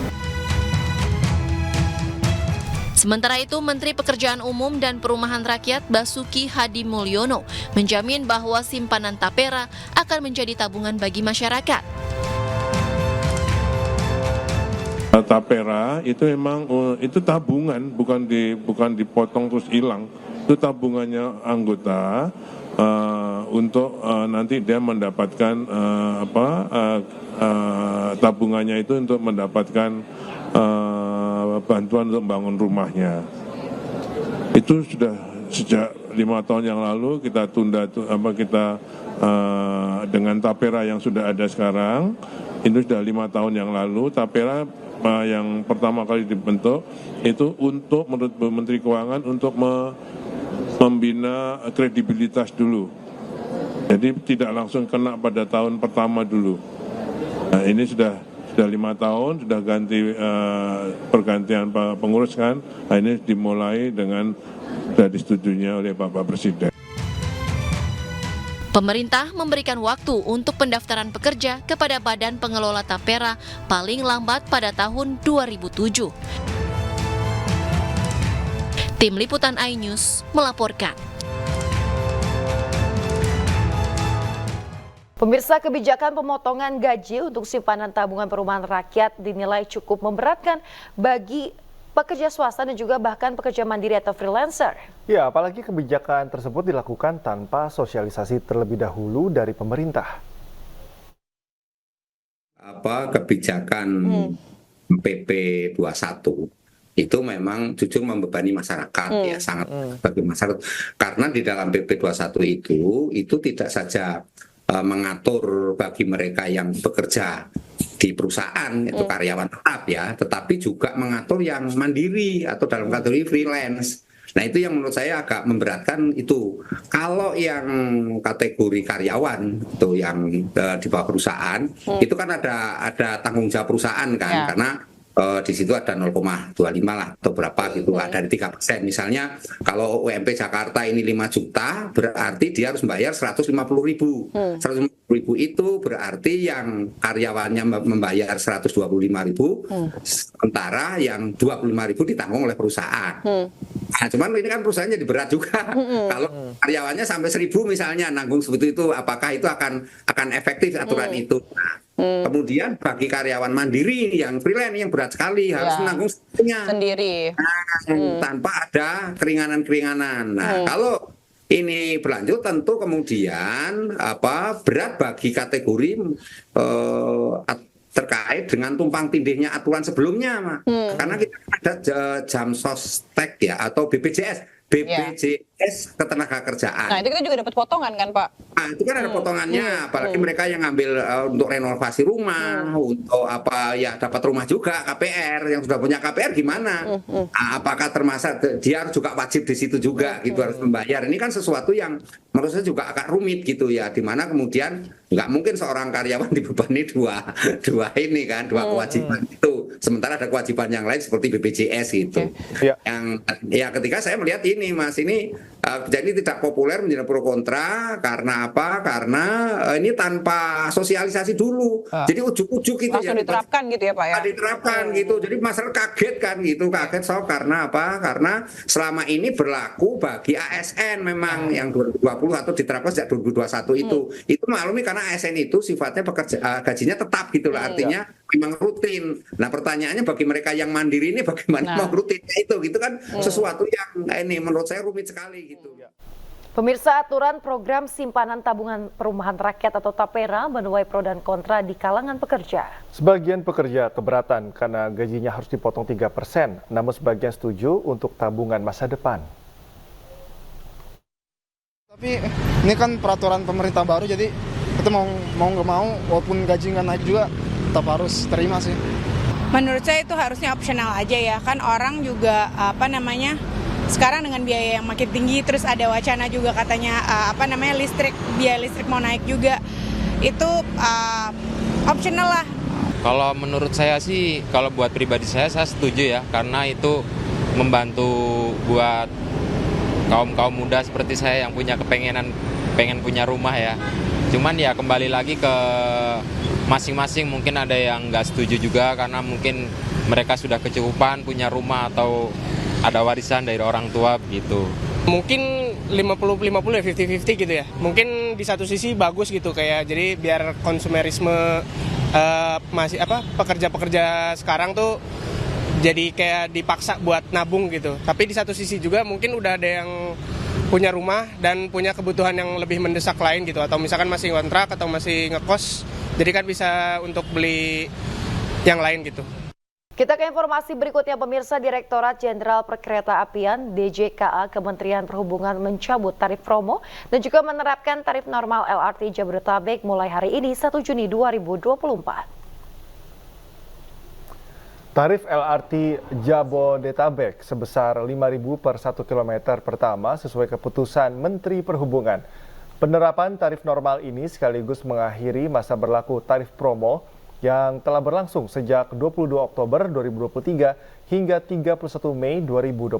Sementara itu, Menteri Pekerjaan Umum dan Perumahan Rakyat Basuki Hadi Mulyono menjamin bahwa simpanan TAPERA akan menjadi tabungan bagi masyarakat. TAPERA itu memang itu tabungan, bukan dipotong terus hilang. Itu tabungannya anggota untuk nanti dia mendapatkan tabungannya itu untuk mendapatkan bantuan untuk membangun rumahnya. Itu sudah sejak 5 tahun yang lalu kita tunda dengan tapera yang sudah ada sekarang. Itu sudah 5 tahun yang lalu. Tapera yang pertama kali dibentuk itu untuk menurut Menteri Keuangan untuk membina kredibilitas dulu. Jadi tidak langsung kena pada tahun pertama dulu. Nah, ini sudah 5 tahun, sudah ganti pergantian pengurus kan. Nah, ini dimulai dengan sudah disetujuinya oleh Bapak Presiden. Pemerintah memberikan waktu untuk pendaftaran pekerja kepada Badan Pengelola Tapera paling lambat pada tahun 2007. Tim Liputan iNews melaporkan. Pemirsa, kebijakan pemotongan gaji untuk simpanan tabungan perumahan rakyat dinilai cukup memberatkan bagi pekerja swasta dan juga bahkan pekerja mandiri atau freelancer. Ya, apalagi kebijakan tersebut dilakukan tanpa sosialisasi terlebih dahulu dari pemerintah. Kebijakan PP 21 itu memang jujur membebani masyarakat ya, sangat bagi masyarakat. Karena di dalam PP 21 itu tidak saja mengatur bagi mereka yang bekerja di perusahaan itu karyawan tetap ya, tetapi juga mengatur yang mandiri atau dalam kategori freelance. Nah, itu yang menurut saya agak memberatkan itu. Kalau yang kategori karyawan itu yang di bawah perusahaan itu kan ada tanggung jawab perusahaan kan, karena di situ ada 0,25 lah atau berapa gitu, dari 3%. Misalnya kalau UMP Jakarta ini 5 juta, berarti dia harus membayar 150.000. 150.000 itu berarti yang karyawannya membayar 125.000, sementara yang 25.000 ditanggung oleh perusahaan. Nah, cuman ini kan perusahaannya jadi berat juga. Kalau karyawannya sampai 1.000 misalnya nanggung seperti itu, apakah itu akan efektif aturan itu? Kemudian bagi karyawan mandiri yang freelance yang berat sekali harus menanggung sendiri tanpa ada keringanan-keringanan. Nah, kalau ini berlanjut tentu kemudian berat bagi kategori terkait dengan tumpang tindihnya aturan sebelumnya, karena kita ada jam sostek ya atau BPJS ketenaga kerjaan. Nah, itu kita juga dapat potongan kan, Pak? Nah, itu kan ada potongannya, apalagi mereka yang ngambil untuk renovasi rumah, untuk dapat rumah juga KPR, yang sudah punya KPR gimana? Apakah termasuk dia harus juga wajib di situ juga gitu, harus membayar. Ini kan sesuatu yang menurut saya juga agak rumit gitu ya, dimana kemudian nggak mungkin seorang karyawan dibebani dua kewajiban itu, sementara ada kewajiban yang lain seperti BPJS gitu. Yang ya ketika saya melihat ini Mas, ini jadi tidak populer menjadi pro kontra karena apa? Karena ini tanpa sosialisasi dulu. Jadi ujuk-ujuk itu langsung diterapkan gitu ya, Pak ya. Diterapkan gitu. Jadi masyarakat kaget kan gitu, karena apa? Karena selama ini berlaku bagi ASN memang yang 2020 atau diterapkan sejak 2021 itu. Itu maklumi karena ASN itu sifatnya gajinya tetap gitu lah, artinya memang rutin. Nah, pertanyaannya bagi mereka yang mandiri ini bagaimana mau rutinnya itu gitu kan sesuatu yang ini menurut saya rumit sekali gitu. Pemirsa, aturan program simpanan tabungan perumahan rakyat atau Tapera menuai pro dan kontra di kalangan pekerja. Sebagian pekerja keberatan karena gajinya harus dipotong 3%, namun sebagian setuju untuk tabungan masa depan. Tapi ini kan peraturan pemerintah baru, jadi kita mau nggak mau, walaupun gaji nggak naik juga tetap harus terima sih. Menurut saya itu harusnya opsional aja ya, kan orang juga sekarang dengan biaya yang makin tinggi, terus ada wacana juga katanya biaya listrik mau naik juga, itu opsional lah. Kalau menurut saya sih, kalau buat pribadi saya setuju ya, karena itu membantu buat kaum muda seperti saya yang pengen punya rumah ya. Cuman ya kembali lagi ke masing-masing, mungkin ada yang nggak setuju juga karena mungkin mereka sudah kecukupan punya rumah atau ada warisan dari orang tua gitu. Mungkin 50-50 ya, 50-50 gitu ya. Mungkin di satu sisi bagus gitu, kayak jadi biar konsumerisme pekerja-pekerja sekarang tuh jadi kayak dipaksa buat nabung gitu. Tapi di satu sisi juga mungkin udah ada yang punya rumah dan punya kebutuhan yang lebih mendesak lain gitu, atau misalkan masih kontrak atau masih ngekos, jadi kan bisa untuk beli yang lain gitu. Kita ke informasi berikutnya, pemirsa. Direktorat Jenderal Perkeretaapian DJKA Kementerian Perhubungan mencabut tarif promo dan juga menerapkan tarif normal LRT Jabodetabek mulai hari ini 1 Juni 2024. Tarif LRT Jabodetabek sebesar Rp5.000 per 1 km pertama sesuai keputusan Menteri Perhubungan. Penerapan tarif normal ini sekaligus mengakhiri masa berlaku tarif promo yang telah berlangsung sejak 22 Oktober 2023 hingga 31 Mei 2024.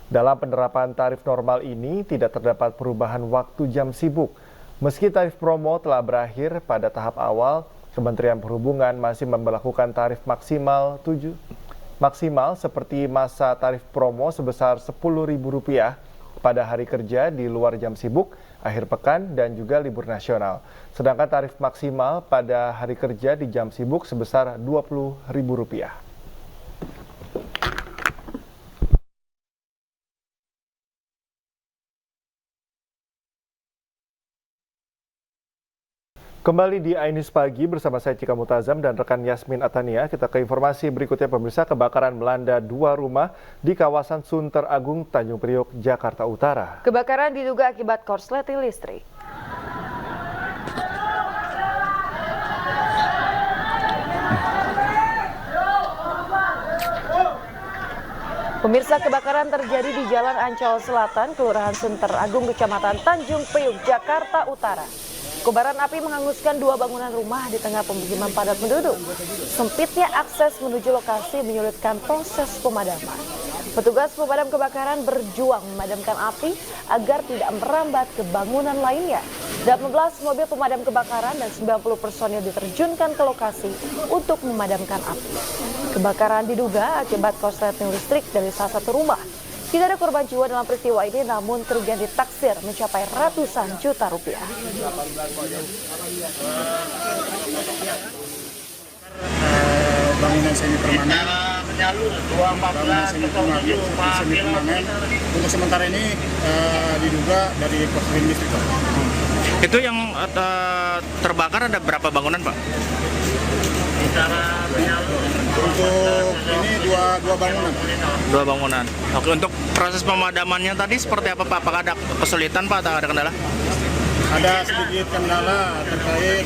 Dalam penerapan tarif normal ini tidak terdapat perubahan waktu jam sibuk. Meski tarif promo telah berakhir pada tahap awal, Kementerian Perhubungan masih memberlakukan tarif maksimal seperti masa tarif promo sebesar Rp10.000 pada hari kerja di luar jam sibuk, akhir pekan, dan juga libur nasional. Sedangkan tarif maksimal pada hari kerja di jam sibuk sebesar Rp20.000. Kembali di Ainis Pagi bersama saya Cika Mutazam dan rekan Yasmin Atania. Kita ke informasi berikutnya, pemirsa. Kebakaran melanda 2 rumah di kawasan Sunter Agung, Tanjung Priok, Jakarta Utara. Kebakaran diduga akibat korsleting listrik. Pemirsa, kebakaran terjadi di Jalan Ancol Selatan, Kelurahan Sunter Agung, Kecamatan Tanjung Priok, Jakarta Utara. Kobaran api menghanguskan 2 bangunan rumah di tengah pemukiman padat penduduk. Sempitnya akses menuju lokasi menyulitkan proses pemadaman. Petugas pemadam kebakaran berjuang memadamkan api agar tidak merambat ke bangunan lainnya. 18 mobil pemadam kebakaran dan 90 personil diterjunkan ke lokasi untuk memadamkan api. Kebakaran diduga akibat korsleting listrik dari salah satu rumah. Tidak ada korban jiwa dalam peristiwa ini, namun kerugian ditaksir mencapai ratusan juta rupiah. Bangunan semi permanen, untuk sementara ini diduga dari korsleting listrik. Itu yang terbakar ada berapa bangunan, Pak? Untuk ini dua bangunan. 2 bangunan. Oke, untuk proses pemadamannya tadi seperti apa, Pak? Apakah ada kesulitan, Pak, atau ada kendala? Ada sedikit kendala terkait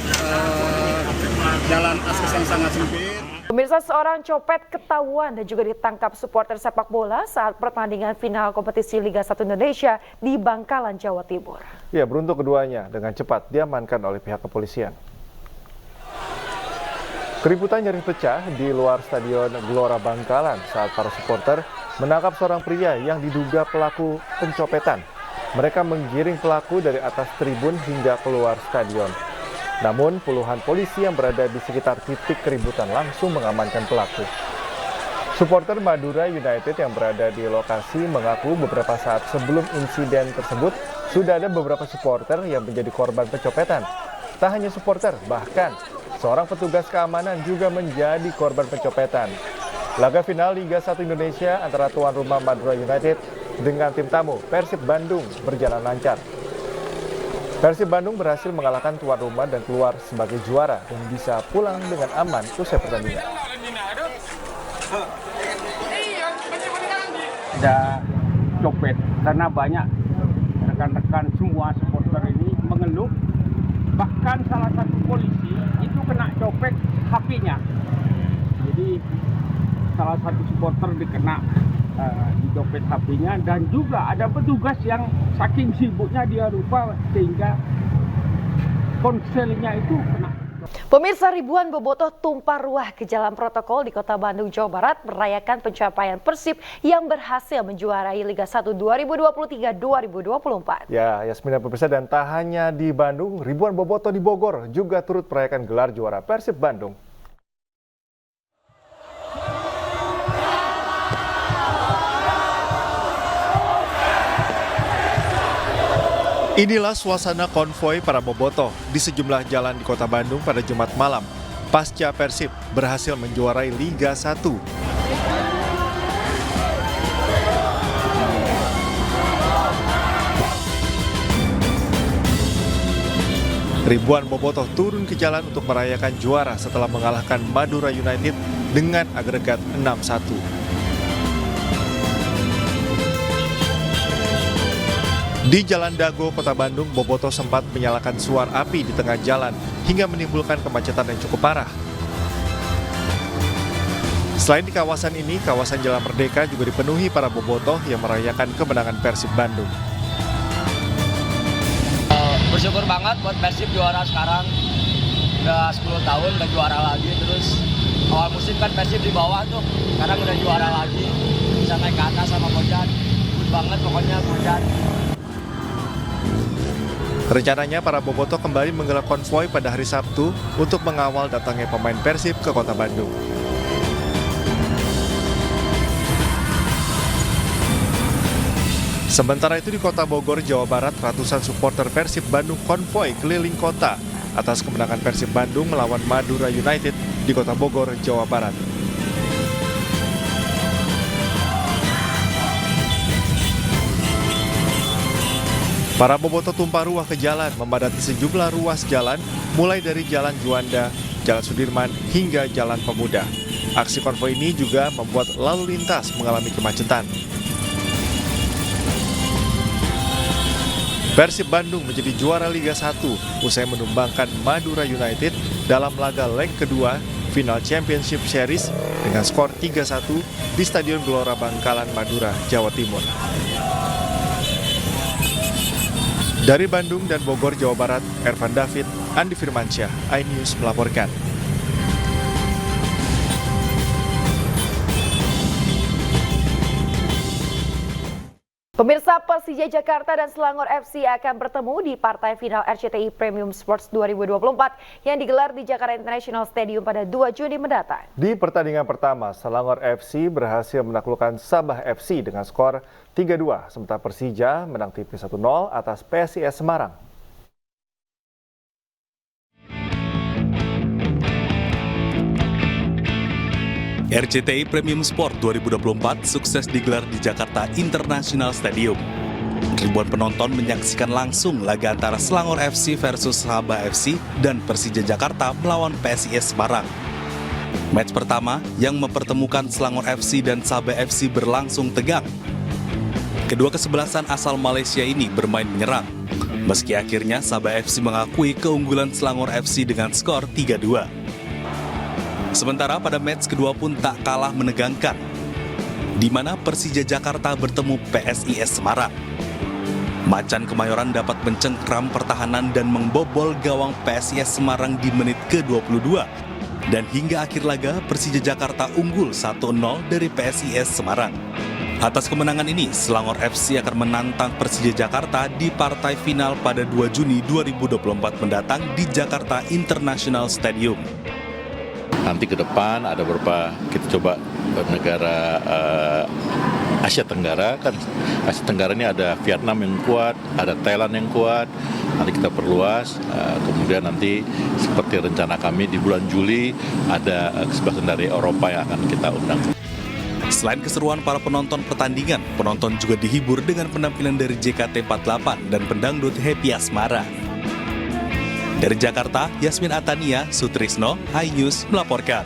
jalan akses yang sangat sempit. Pemirsa, seorang copet ketahuan dan juga ditangkap supporter sepak bola saat pertandingan final kompetisi Liga 1 Indonesia di Bangkalan, Jawa Timur. Ya, beruntung keduanya dengan cepat diamankan oleh pihak kepolisian. Keributan nyaris pecah di luar Stadion Gelora Bangkalan saat para supporter menangkap seorang pria yang diduga pelaku pencopetan. Mereka menggiring pelaku dari atas tribun hingga keluar stadion. Namun puluhan polisi yang berada di sekitar titik keributan langsung mengamankan pelaku. Supporter Madura United yang berada di lokasi mengaku beberapa saat sebelum insiden tersebut sudah ada beberapa supporter yang menjadi korban pencopetan. Tak hanya supporter, bahkan seorang petugas keamanan juga menjadi korban pencopetan. Laga final Liga 1 Indonesia antara tuan rumah Madura United dengan tim tamu Persib Bandung berjalan lancar. Persib Bandung berhasil mengalahkan tuan rumah dan keluar sebagai juara dan bisa pulang dengan aman usai pertandingan. Ada copet karena banyak rekan-rekan semua supporter ini mengeluh. Bahkan salah satu polisi itu kena copet HP-nya. Jadi salah satu supporter dikena dicopet HP-nya, dan juga ada petugas yang saking sibuknya dia lupa sehingga ponselnya itu kena. Pemirsa, ribuan bobotoh tumpah ruah ke jalan protokol di Kota Bandung, Jawa Barat merayakan pencapaian Persib yang berhasil menjuarai Liga 1 2023-2024. Ya, Yasmin dan pemirsa, dan tak hanya di Bandung, ribuan bobotoh di Bogor juga turut merayakan gelar juara Persib Bandung. Inilah suasana konvoi para bobotoh di sejumlah jalan di Kota Bandung pada Jumat malam pasca Persib berhasil menjuarai Liga 1. Ribuan bobotoh turun ke jalan untuk merayakan juara setelah mengalahkan Madura United dengan agregat 6-1. Di Jalan Dago, Kota Bandung, Bobotoh sempat menyalakan suar api di tengah jalan hingga menimbulkan kemacetan yang cukup parah. Selain di kawasan ini, kawasan Jalan Merdeka juga dipenuhi para bobotoh yang merayakan kemenangan Persib Bandung. Bersyukur banget buat Persib juara sekarang. Udah 10 tahun udah juara lagi, terus awal musim kan Persib di bawah tuh, sekarang udah juara lagi, bisa naik ke atas sama Bojan. Good banget pokoknya Bojan. Rencananya para bobotoh kembali menggelar konvoi pada hari Sabtu untuk mengawal datangnya pemain Persib ke Kota Bandung. Sementara itu di Kota Bogor, Jawa Barat, ratusan supporter Persib Bandung konvoi keliling kota atas kemenangan Persib Bandung melawan Madura United di Kota Bogor, Jawa Barat. Para bobotoh tumpah ruah ke jalan, memadati sejumlah ruas jalan, mulai dari Jalan Juanda, Jalan Sudirman, hingga Jalan Pemuda. Aksi konvoi ini juga membuat lalu lintas mengalami kemacetan. Persib Bandung menjadi juara Liga 1 usai menumbangkan Madura United dalam laga leg kedua final Championship Series dengan skor 3-1 di Stadion Gelora Bangkalan, Madura, Jawa Timur. Dari Bandung dan Bogor, Jawa Barat, Ervan David, Andi Firmansyah, iNews melaporkan. Pemirsa, Persija Jakarta dan Selangor FC akan bertemu di partai final RCTI Premium Sports 2024 yang digelar di Jakarta International Stadium pada 2 Juni mendatang. Di pertandingan pertama, Selangor FC berhasil menaklukkan Sabah FC dengan skor 3-2, sementara Persija menang tipis 1-0 atas PSIS Semarang. RCTI Premium Sport 2024 sukses digelar di Jakarta International Stadium. Ribuan penonton menyaksikan langsung laga antara Selangor FC versus Sabah FC dan Persija Jakarta melawan PSIS Semarang. Match pertama yang mempertemukan Selangor FC dan Sabah FC berlangsung tegang. Kedua kesebelasan asal Malaysia ini bermain menyerang. Meski akhirnya Sabah FC mengakui keunggulan Selangor FC dengan skor 3-2. Sementara pada match kedua pun tak kalah menegangkan, di mana Persija Jakarta bertemu PSIS Semarang. Macan Kemayoran dapat mencengkram pertahanan dan membobol gawang PSIS Semarang di menit ke-22. Dan hingga akhir laga, Persija Jakarta unggul 1-0 dari PSIS Semarang. Atas kemenangan ini, Selangor FC akan menantang Persija Jakarta di partai final pada 2 Juni 2024 mendatang di Jakarta International Stadium. Nanti ke depan ada beberapa, kita coba negara Asia Tenggara, kan Asia Tenggara ini ada Vietnam yang kuat, ada Thailand yang kuat, nanti kita perluas, kemudian nanti seperti rencana kami di bulan Juli ada kesebelasan dari Eropa yang akan kita undang. Selain keseruan para penonton pertandingan, penonton juga dihibur dengan penampilan dari JKT48 dan pendangdut Happy Asmara. Dari Jakarta, Yasmin Atania, Sutrisno, iNews melaporkan.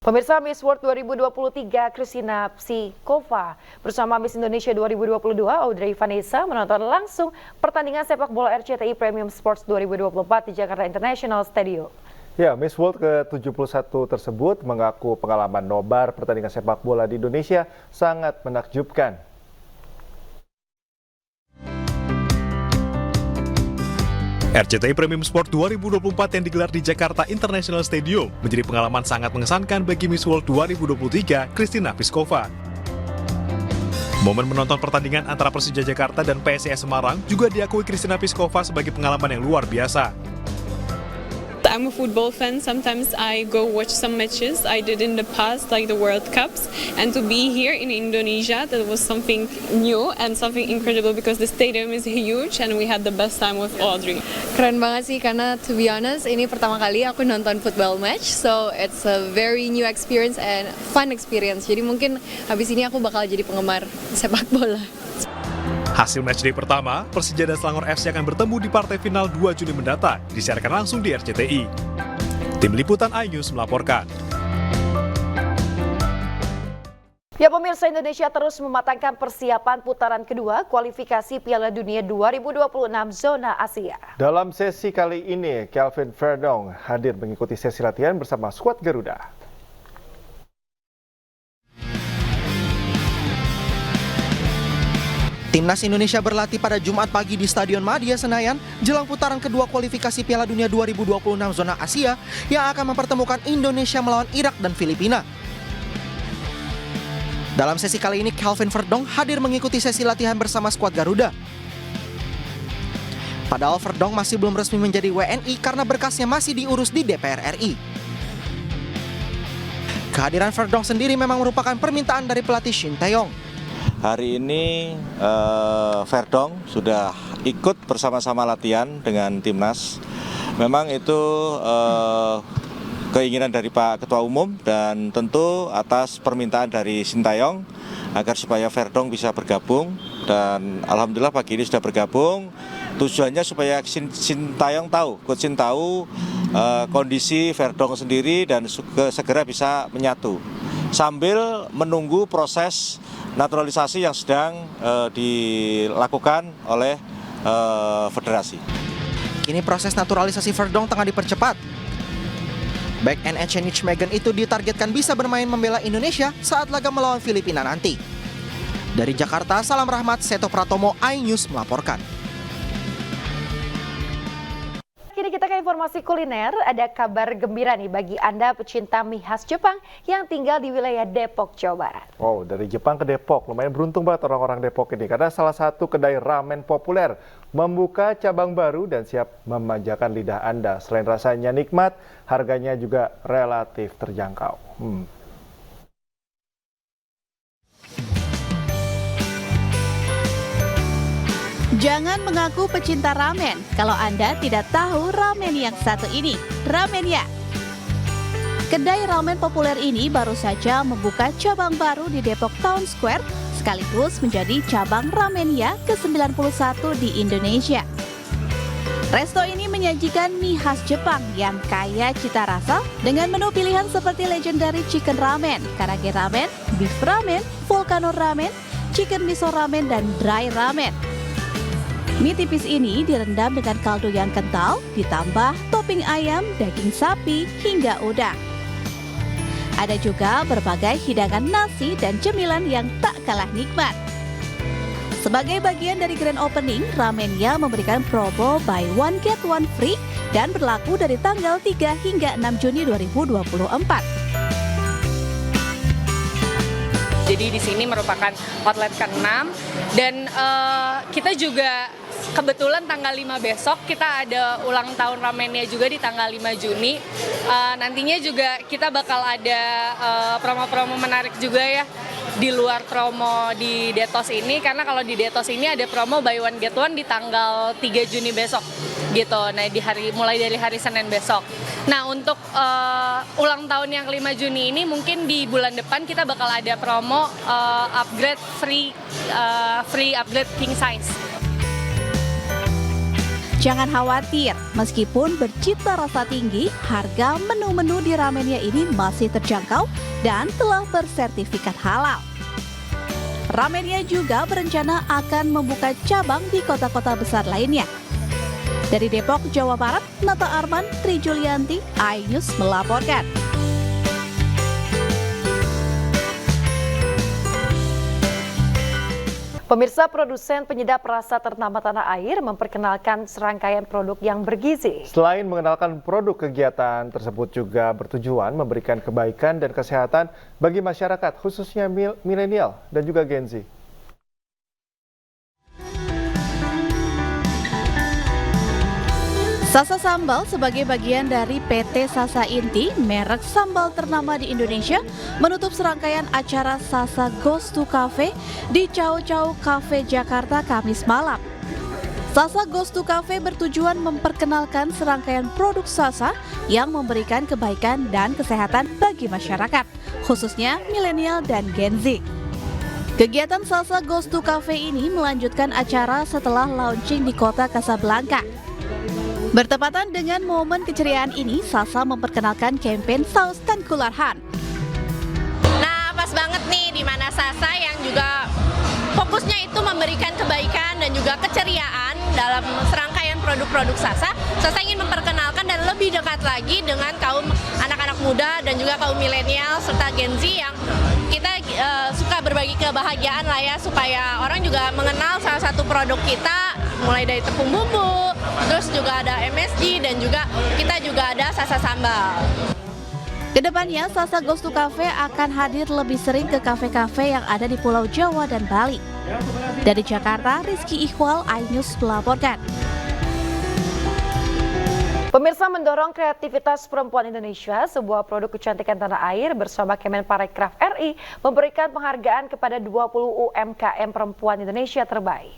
Pemirsa, Miss World 2023 Christina Psikova bersama Miss Indonesia 2022 Audrey Vanessa menonton langsung pertandingan sepak bola RCTI Premium Sports 2024 di Jakarta International Stadium. Ya, Miss World ke-71 tersebut mengaku pengalaman nobar pertandingan sepak bola di Indonesia sangat menakjubkan. RCTI Premium Sport 2024 yang digelar di Jakarta International Stadium menjadi pengalaman sangat mengesankan bagi Miss World 2023 Christina Psikova. Momen menonton pertandingan antara Persija Jakarta dan PSIS Semarang juga diakui Christina Psikova sebagai pengalaman yang luar biasa. I'm a football fan. Sometimes I go watch some matches I did in the past, like the World Cups. And to be here in Indonesia, that was something new and something incredible because the stadium is huge and we had the best time with Audrey. Keren banget sih, karena to be honest, ini pertama kali aku nonton football match. So it's a very new experience and fun experience. Jadi mungkin habis ini aku bakal jadi penggemar sepak bola. Hasil matchday pertama, Persija dan Selangor FC akan bertemu di partai final 2 Juni mendatang, disiarkan langsung di RCTI. Tim Liputan iNews melaporkan. Ya pemirsa, Indonesia terus mematangkan persiapan putaran kedua kualifikasi Piala Dunia 2026 zona Asia. Dalam sesi kali ini, Kelvin Verdong hadir mengikuti sesi latihan bersama skuad Garuda. Timnas Indonesia berlatih pada Jumat pagi di Stadion Madia Senayan jelang putaran kedua kualifikasi Piala Dunia 2026 zona Asia yang akan mempertemukan Indonesia melawan Irak dan Filipina. Dalam sesi kali ini, Kelvin Verdong hadir mengikuti sesi latihan bersama skuad Garuda. Padahal Verdong masih belum resmi menjadi WNI karena berkasnya masih diurus di DPR RI. Kehadiran Verdong sendiri memang merupakan permintaan dari pelatih Shin Tae-yong. Hari ini Verdong sudah ikut bersama-sama latihan dengan timnas. Memang itu keinginan dari Pak Ketua Umum dan tentu atas permintaan dari Shin Tae-yong agar supaya Verdong bisa bergabung, dan alhamdulillah pagi ini sudah bergabung. Tujuannya supaya Shin Tae-yong tahu, Coach Shin tahu kondisi Verdong sendiri dan segera bisa menyatu sambil menunggu proses naturalisasi yang sedang dilakukan oleh federasi. Kini proses naturalisasi Verdong tengah dipercepat. Back and Echenich Megan itu ditargetkan bisa bermain membela Indonesia saat laga melawan Filipina nanti. Dari Jakarta, Salam Rahmat, Seto Pratomo, iNews melaporkan. Kini kita ke informasi kuliner. Ada kabar gembira nih bagi Anda pecinta mie khas Jepang yang tinggal di wilayah Depok, Jawa Barat. Oh, dari Jepang ke Depok, lumayan beruntung banget orang-orang Depok ini karena salah satu kedai ramen populer membuka cabang baru dan siap memanjakan lidah Anda. Selain rasanya nikmat, harganya juga relatif terjangkau. Jangan mengaku pecinta ramen kalau Anda tidak tahu ramen yang satu ini, Ramenya. Kedai ramen populer ini baru saja membuka cabang baru di Depok Town Square, sekaligus menjadi cabang Ramenya ke-91 di Indonesia. Resto ini menyajikan mie khas Jepang yang kaya cita rasa dengan menu pilihan seperti legendary chicken ramen, karage ramen, beef ramen, volcano ramen, chicken miso ramen, dan dry ramen. Mie tipis ini direndam dengan kaldu yang kental, ditambah topping ayam, daging sapi, hingga udang. Ada juga berbagai hidangan nasi dan cemilan yang tak kalah nikmat. Sebagai bagian dari grand opening, Ramenya memberikan promo buy one get one free dan berlaku dari tanggal 3 hingga 6 Juni 2024. Jadi di sini merupakan outlet ke-6 dan kita juga kebetulan tanggal 5 besok kita ada ulang tahun Ramenya juga di tanggal 5 Juni. Nantinya juga kita bakal ada promo-promo menarik juga ya di luar promo di Detos ini, karena kalau di Detos ini ada promo buy one get one di tanggal 3 Juni besok gitu. Nah, mulai dari hari Senin besok. Nah, untuk ulang tahun yang 5 Juni ini mungkin di bulan depan kita bakal ada promo upgrade free upgrade king size. Jangan khawatir, meskipun bercita rasa tinggi, harga menu-menu di Ramenya ini masih terjangkau dan telah bersertifikat halal. Ramenya juga berencana akan membuka cabang di kota-kota besar lainnya. Dari Depok, Jawa Barat, Nata Arman, Tri Julianti, iNews melaporkan. Pemirsa, produsen penyedap rasa ternama tanah air memperkenalkan serangkaian produk yang bergizi. Selain mengenalkan produk, kegiatan tersebut juga bertujuan memberikan kebaikan dan kesehatan bagi masyarakat, khususnya milenial dan juga Gen Z. Sasa Sambal sebagai bagian dari PT Sasa Inti, merek sambal ternama di Indonesia, menutup serangkaian acara Sasa Goes to Cafe di Chow Chow Cafe Jakarta Kamis malam. Sasa Goes to Cafe bertujuan memperkenalkan serangkaian produk Sasa yang memberikan kebaikan dan kesehatan bagi masyarakat, khususnya milenial dan Gen Z. Kegiatan Salsa Goes to Cafe ini melanjutkan acara setelah launching di kota Casablanca. Bertepatan dengan momen keceriaan ini, Salsa memperkenalkan kampanye Saus Tengkulak. Nah, pas banget nih di mana Salsa yang juga fokusnya itu memberikan kebaikan dan juga keceriaan dalam serangkaian produk-produk Salsa. Salsa ingin memperkenalkan dan lebih dekat lagi dengan kaum anak-anak muda dan juga kaum milenial serta Gen Z yang kita suka berbagi kebahagiaan lah ya, supaya orang juga mengenal salah satu produk kita, mulai dari tepung bumbu, terus juga ada MSG dan juga kita juga ada Salsa sambal. Kedepannya, Salsa Goes to Cafe akan hadir lebih sering ke kafe-kafe yang ada di Pulau Jawa dan Bali. Dari Jakarta, Rizky Iqbal, iNews melaporkan. Pemirsa, mendorong kreativitas perempuan Indonesia, sebuah produk kecantikan tanah air bersama Kemenparekraf RI memberikan penghargaan kepada 20 UMKM perempuan Indonesia terbaik.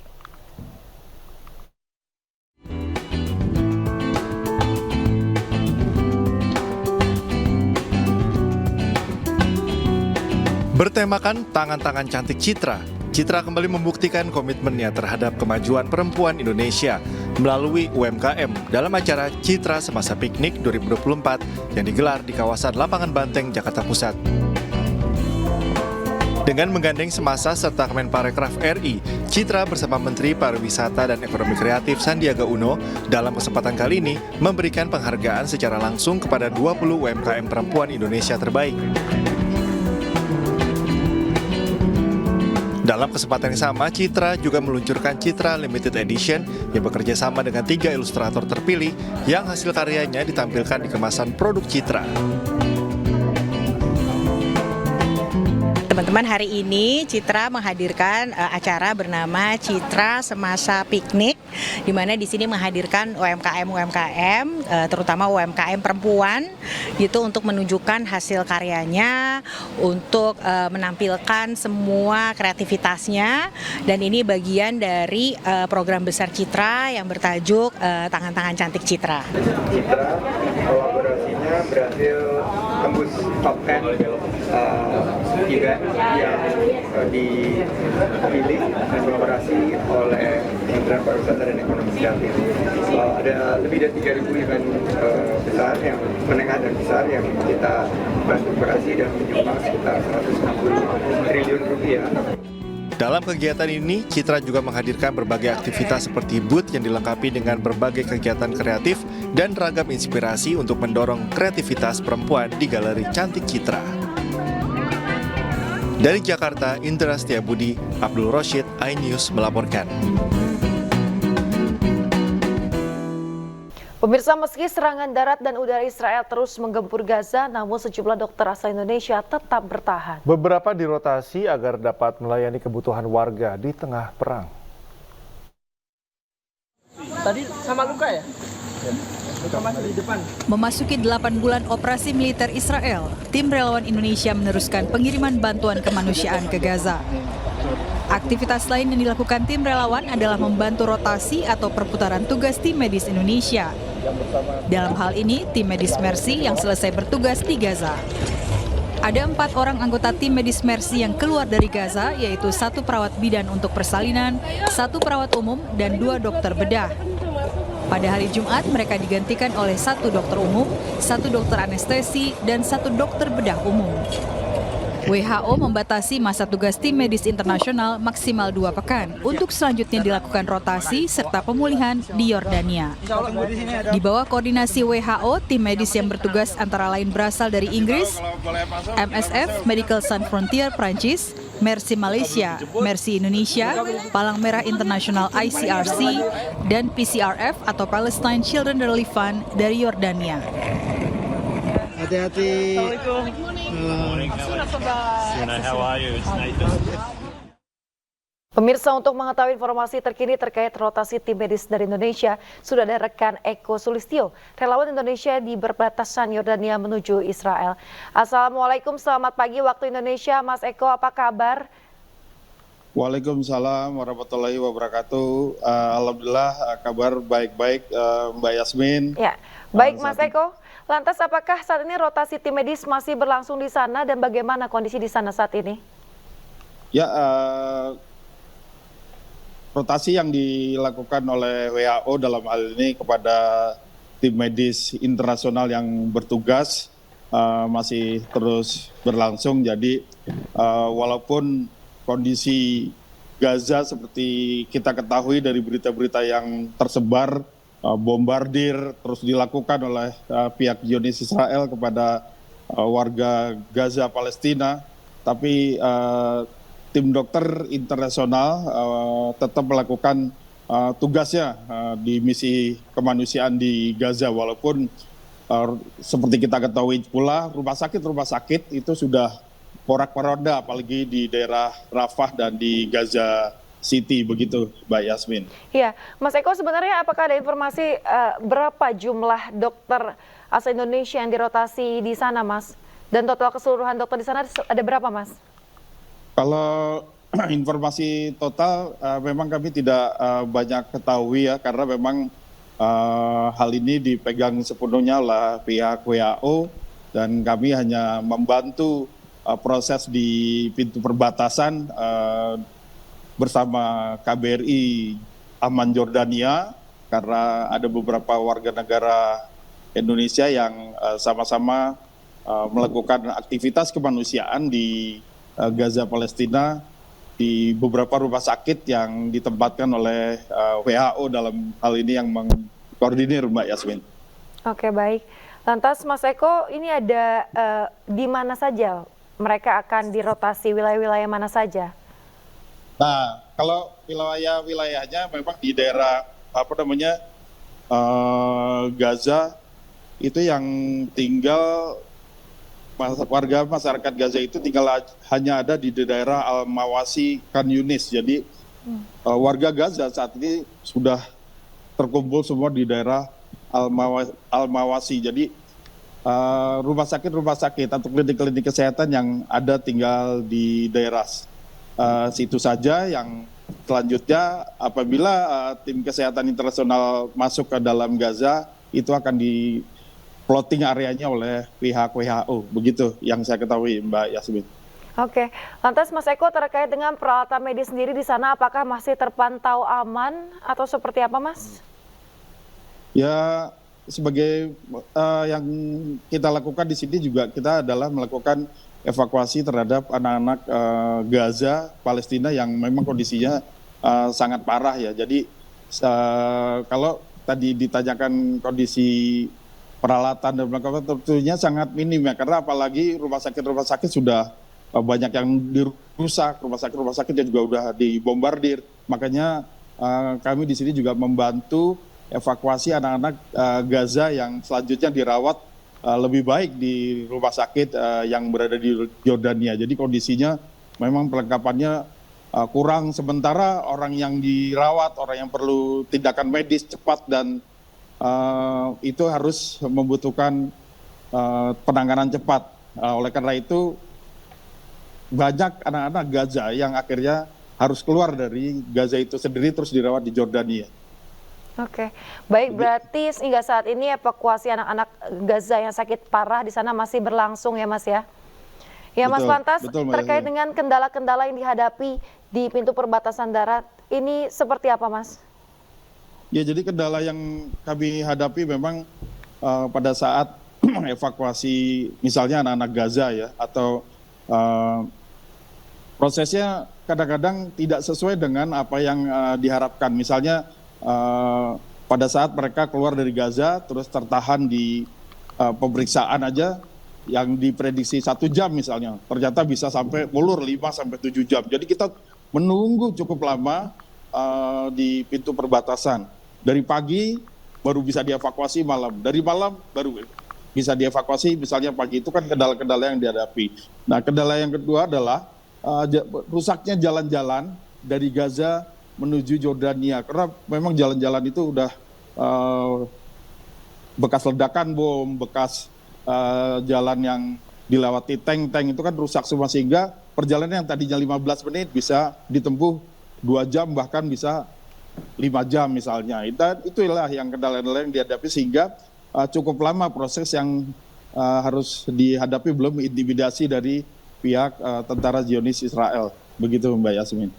Bertemakan tangan-tangan cantik Citra, Citra kembali membuktikan komitmennya terhadap kemajuan perempuan Indonesia melalui UMKM dalam acara Citra Semasa Piknik 2024 yang digelar di kawasan Lapangan Banteng, Jakarta Pusat. Dengan menggandeng Semasa serta Kemenparekraf RI, Citra bersama Menteri Pariwisata dan Ekonomi Kreatif Sandiaga Uno dalam kesempatan kali ini memberikan penghargaan secara langsung kepada 20 UMKM perempuan Indonesia terbaik. Dalam kesempatan yang sama, Citra juga meluncurkan Citra Limited Edition yang bekerja sama dengan 3 ilustrator terpilih yang hasil karyanya ditampilkan di kemasan produk Citra. Teman-teman, hari ini Citra menghadirkan acara bernama Citra Semasa Piknik, di mana di sini menghadirkan UMKM, terutama UMKM perempuan, gitu, untuk menunjukkan hasil karyanya, untuk menampilkan semua kreativitasnya, dan ini bagian dari program besar Citra yang bertajuk Tangan-Tangan Cantik Citra. Citra kolaborasinya berhasil tembus top 10 event yang dipilih dan kolaborasi oleh Kementerian Pariwisata dan Ekonomi Kreatif. Ada lebih dari 3.000 event besar, yang menengah dan besar yang kita bantu operasi dan menyumbang sekitar 160 triliun rupiah. Dalam kegiatan ini, Citra juga menghadirkan berbagai aktivitas seperti booth yang dilengkapi dengan berbagai kegiatan kreatif dan ragam inspirasi untuk mendorong kreativitas perempuan di Galeri Cantik Citra. Dari Jakarta, Indra Setiabudi, Abdul Roshid, iNews melaporkan. Pemirsa, meski serangan darat dan udara Israel terus menggempur Gaza, namun sejumlah dokter asal Indonesia tetap bertahan. Beberapa dirotasi agar dapat melayani kebutuhan warga di tengah perang. Tadi sama luka ya? Luka masih di depan. Memasuki 8 bulan operasi militer Israel, tim relawan Indonesia meneruskan pengiriman bantuan kemanusiaan ke Gaza. Aktivitas lain yang dilakukan tim relawan adalah membantu rotasi atau perputaran tugas tim medis Indonesia. Dalam hal ini, tim medis Mercy yang selesai bertugas di Gaza. Ada 4 orang anggota tim medis Mercy yang keluar dari Gaza, yaitu 1 perawat bidan untuk persalinan, 1 perawat umum, dan 2 dokter bedah. Pada hari Jumat, mereka digantikan oleh 1 dokter umum, 1 dokter anestesi, dan 1 dokter bedah umum. WHO membatasi masa tugas tim medis internasional maksimal 2 pekan untuk selanjutnya dilakukan rotasi serta pemulihan di Yordania. Di bawah koordinasi WHO, tim medis yang bertugas antara lain berasal dari Inggris, MSF, Medical Sans Frontières Prancis, Mercy Malaysia, Mercy Indonesia, Palang Merah Internasional ICRC, dan PCRF atau Palestine Children Relief Fund dari Yordania. Hati-hati. Pemirsa, untuk mengetahui informasi terkini terkait rotasi tim medis dari Indonesia, sudah ada rekan Eko Sulistyo, relawan Indonesia di perbatasan Yordania menuju Israel. Assalamualaikum, selamat pagi waktu Indonesia, Mas Eko, apa kabar? Waalaikumsalam warahmatullahi wabarakatuh. Alhamdulillah kabar baik-baik, Mbak Yasmin. Ya, baik Mas Eko. Lantas apakah saat ini rotasi tim medis masih berlangsung di sana dan bagaimana kondisi di sana saat ini? Ya, rotasi yang dilakukan oleh WHO dalam hal ini kepada tim medis internasional yang bertugas masih terus berlangsung. Jadi walaupun kondisi Gaza seperti kita ketahui dari berita-berita yang tersebar, bombardir terus dilakukan oleh pihak Zionis Israel kepada warga Gaza Palestina, tapi tim dokter internasional tetap melakukan tugasnya di misi kemanusiaan di Gaza, walaupun seperti kita ketahui pula rumah sakit itu sudah porak-poranda, apalagi di daerah Rafah dan di Gaza City, begitu Mbak Yasmin. Iya, Mas Eko, sebenarnya apakah ada informasi berapa jumlah dokter asal Indonesia yang dirotasi di sana, Mas? Dan total keseluruhan dokter di sana ada berapa, Mas? Kalau informasi total memang kami tidak banyak ketahui ya, karena memang hal ini dipegang sepenuhnya oleh pihak WHO dan kami hanya membantu proses di pintu perbatasan bersama KBRI Amman Jordania, karena ada beberapa warga negara Indonesia yang sama-sama melakukan aktivitas kemanusiaan di Gaza Palestina di beberapa rumah sakit yang ditempatkan oleh WHO dalam hal ini yang mengkoordinir, Mbak Yasmin. Oke, baik. Lantas Mas Eko, ini ada di mana saja mereka akan dirotasi, wilayah-wilayah mana saja? Nah, kalau wilayahnya memang di daerah Gaza itu yang tinggal warga masyarakat Gaza itu hanya ada di daerah Al-Mawasi, Khan Yunis. Jadi warga Gaza saat ini sudah terkumpul semua di daerah Al-Mawasi. Jadi rumah sakit atau klinik-klinik kesehatan yang ada tinggal di daerah situ saja. Yang selanjutnya apabila tim kesehatan internasional masuk ke dalam Gaza, itu akan di plotting areanya oleh pihak WHO, begitu yang saya ketahui, Mbak Yasmin. Oke, lantas Mas Eko, terkait dengan peralatan medis sendiri di sana, apakah masih terpantau aman atau seperti apa, Mas? Ya, sebagai yang kita lakukan di sini juga kita adalah melakukan evakuasi terhadap anak-anak Gaza, Palestina yang memang kondisinya sangat parah ya. Jadi kalau tadi ditanyakan kondisi peralatan dan tentunya sangat minim ya, karena apalagi rumah sakit sudah banyak yang dirusak, rumah sakit yang juga udah dibombardir. Makanya kami di sini juga membantu evakuasi anak-anak Gaza yang selanjutnya dirawat lebih baik di rumah sakit yang berada di Yordania. Jadi kondisinya memang perlengkapannya kurang, sementara orang yang dirawat, orang yang perlu tindakan medis cepat dan itu harus membutuhkan penanganan cepat. Oleh karena itu banyak anak-anak Gaza yang akhirnya harus keluar dari Gaza itu sendiri terus dirawat di Jordania. Oke, baik, berarti hingga saat ini evakuasi anak-anak Gaza yang sakit parah di sana masih berlangsung ya, Mas ya? Ya, Mas, lantas terkait dengan kendala-kendala yang dihadapi di pintu perbatasan darat, ini seperti apa, Mas? Ya, jadi kendala yang kami hadapi memang pada saat evakuasi misalnya anak-anak Gaza ya, atau prosesnya kadang-kadang tidak sesuai dengan apa yang diharapkan. Misalnya pada saat mereka keluar dari Gaza terus tertahan di pemeriksaan aja yang diprediksi 1 jam misalnya, ternyata bisa sampai ulur 5-7 jam. Jadi kita menunggu cukup lama di pintu perbatasan. Dari pagi baru bisa dievakuasi malam, dari malam baru bisa dievakuasi misalnya pagi. Itu kan kendala-kendala yang dihadapi. Nah, kendala yang kedua adalah rusaknya jalan-jalan dari Gaza menuju Jordania, karena memang jalan-jalan itu udah bekas ledakan bom, bekas jalan yang dilewati tank-tank itu kan rusak semua, sehingga perjalanan yang tadinya 15 menit bisa ditempuh 2 jam, bahkan bisa 5 jam misalnya. Itulah yang kendala-kendala yang dihadapi, sehingga cukup lama proses yang harus dihadapi belum intimidasi dari pihak tentara Zionis Israel. Begitu Mbak Yasmin.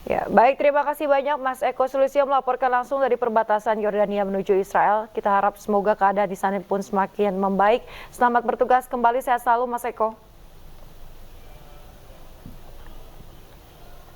Ya, baik, terima kasih banyak Mas Eko Sulistyo melaporkan langsung dari perbatasan Yordania menuju Israel. Kita harap semoga keadaan di sana pun semakin membaik. Selamat bertugas kembali, sehat selalu Mas Eko.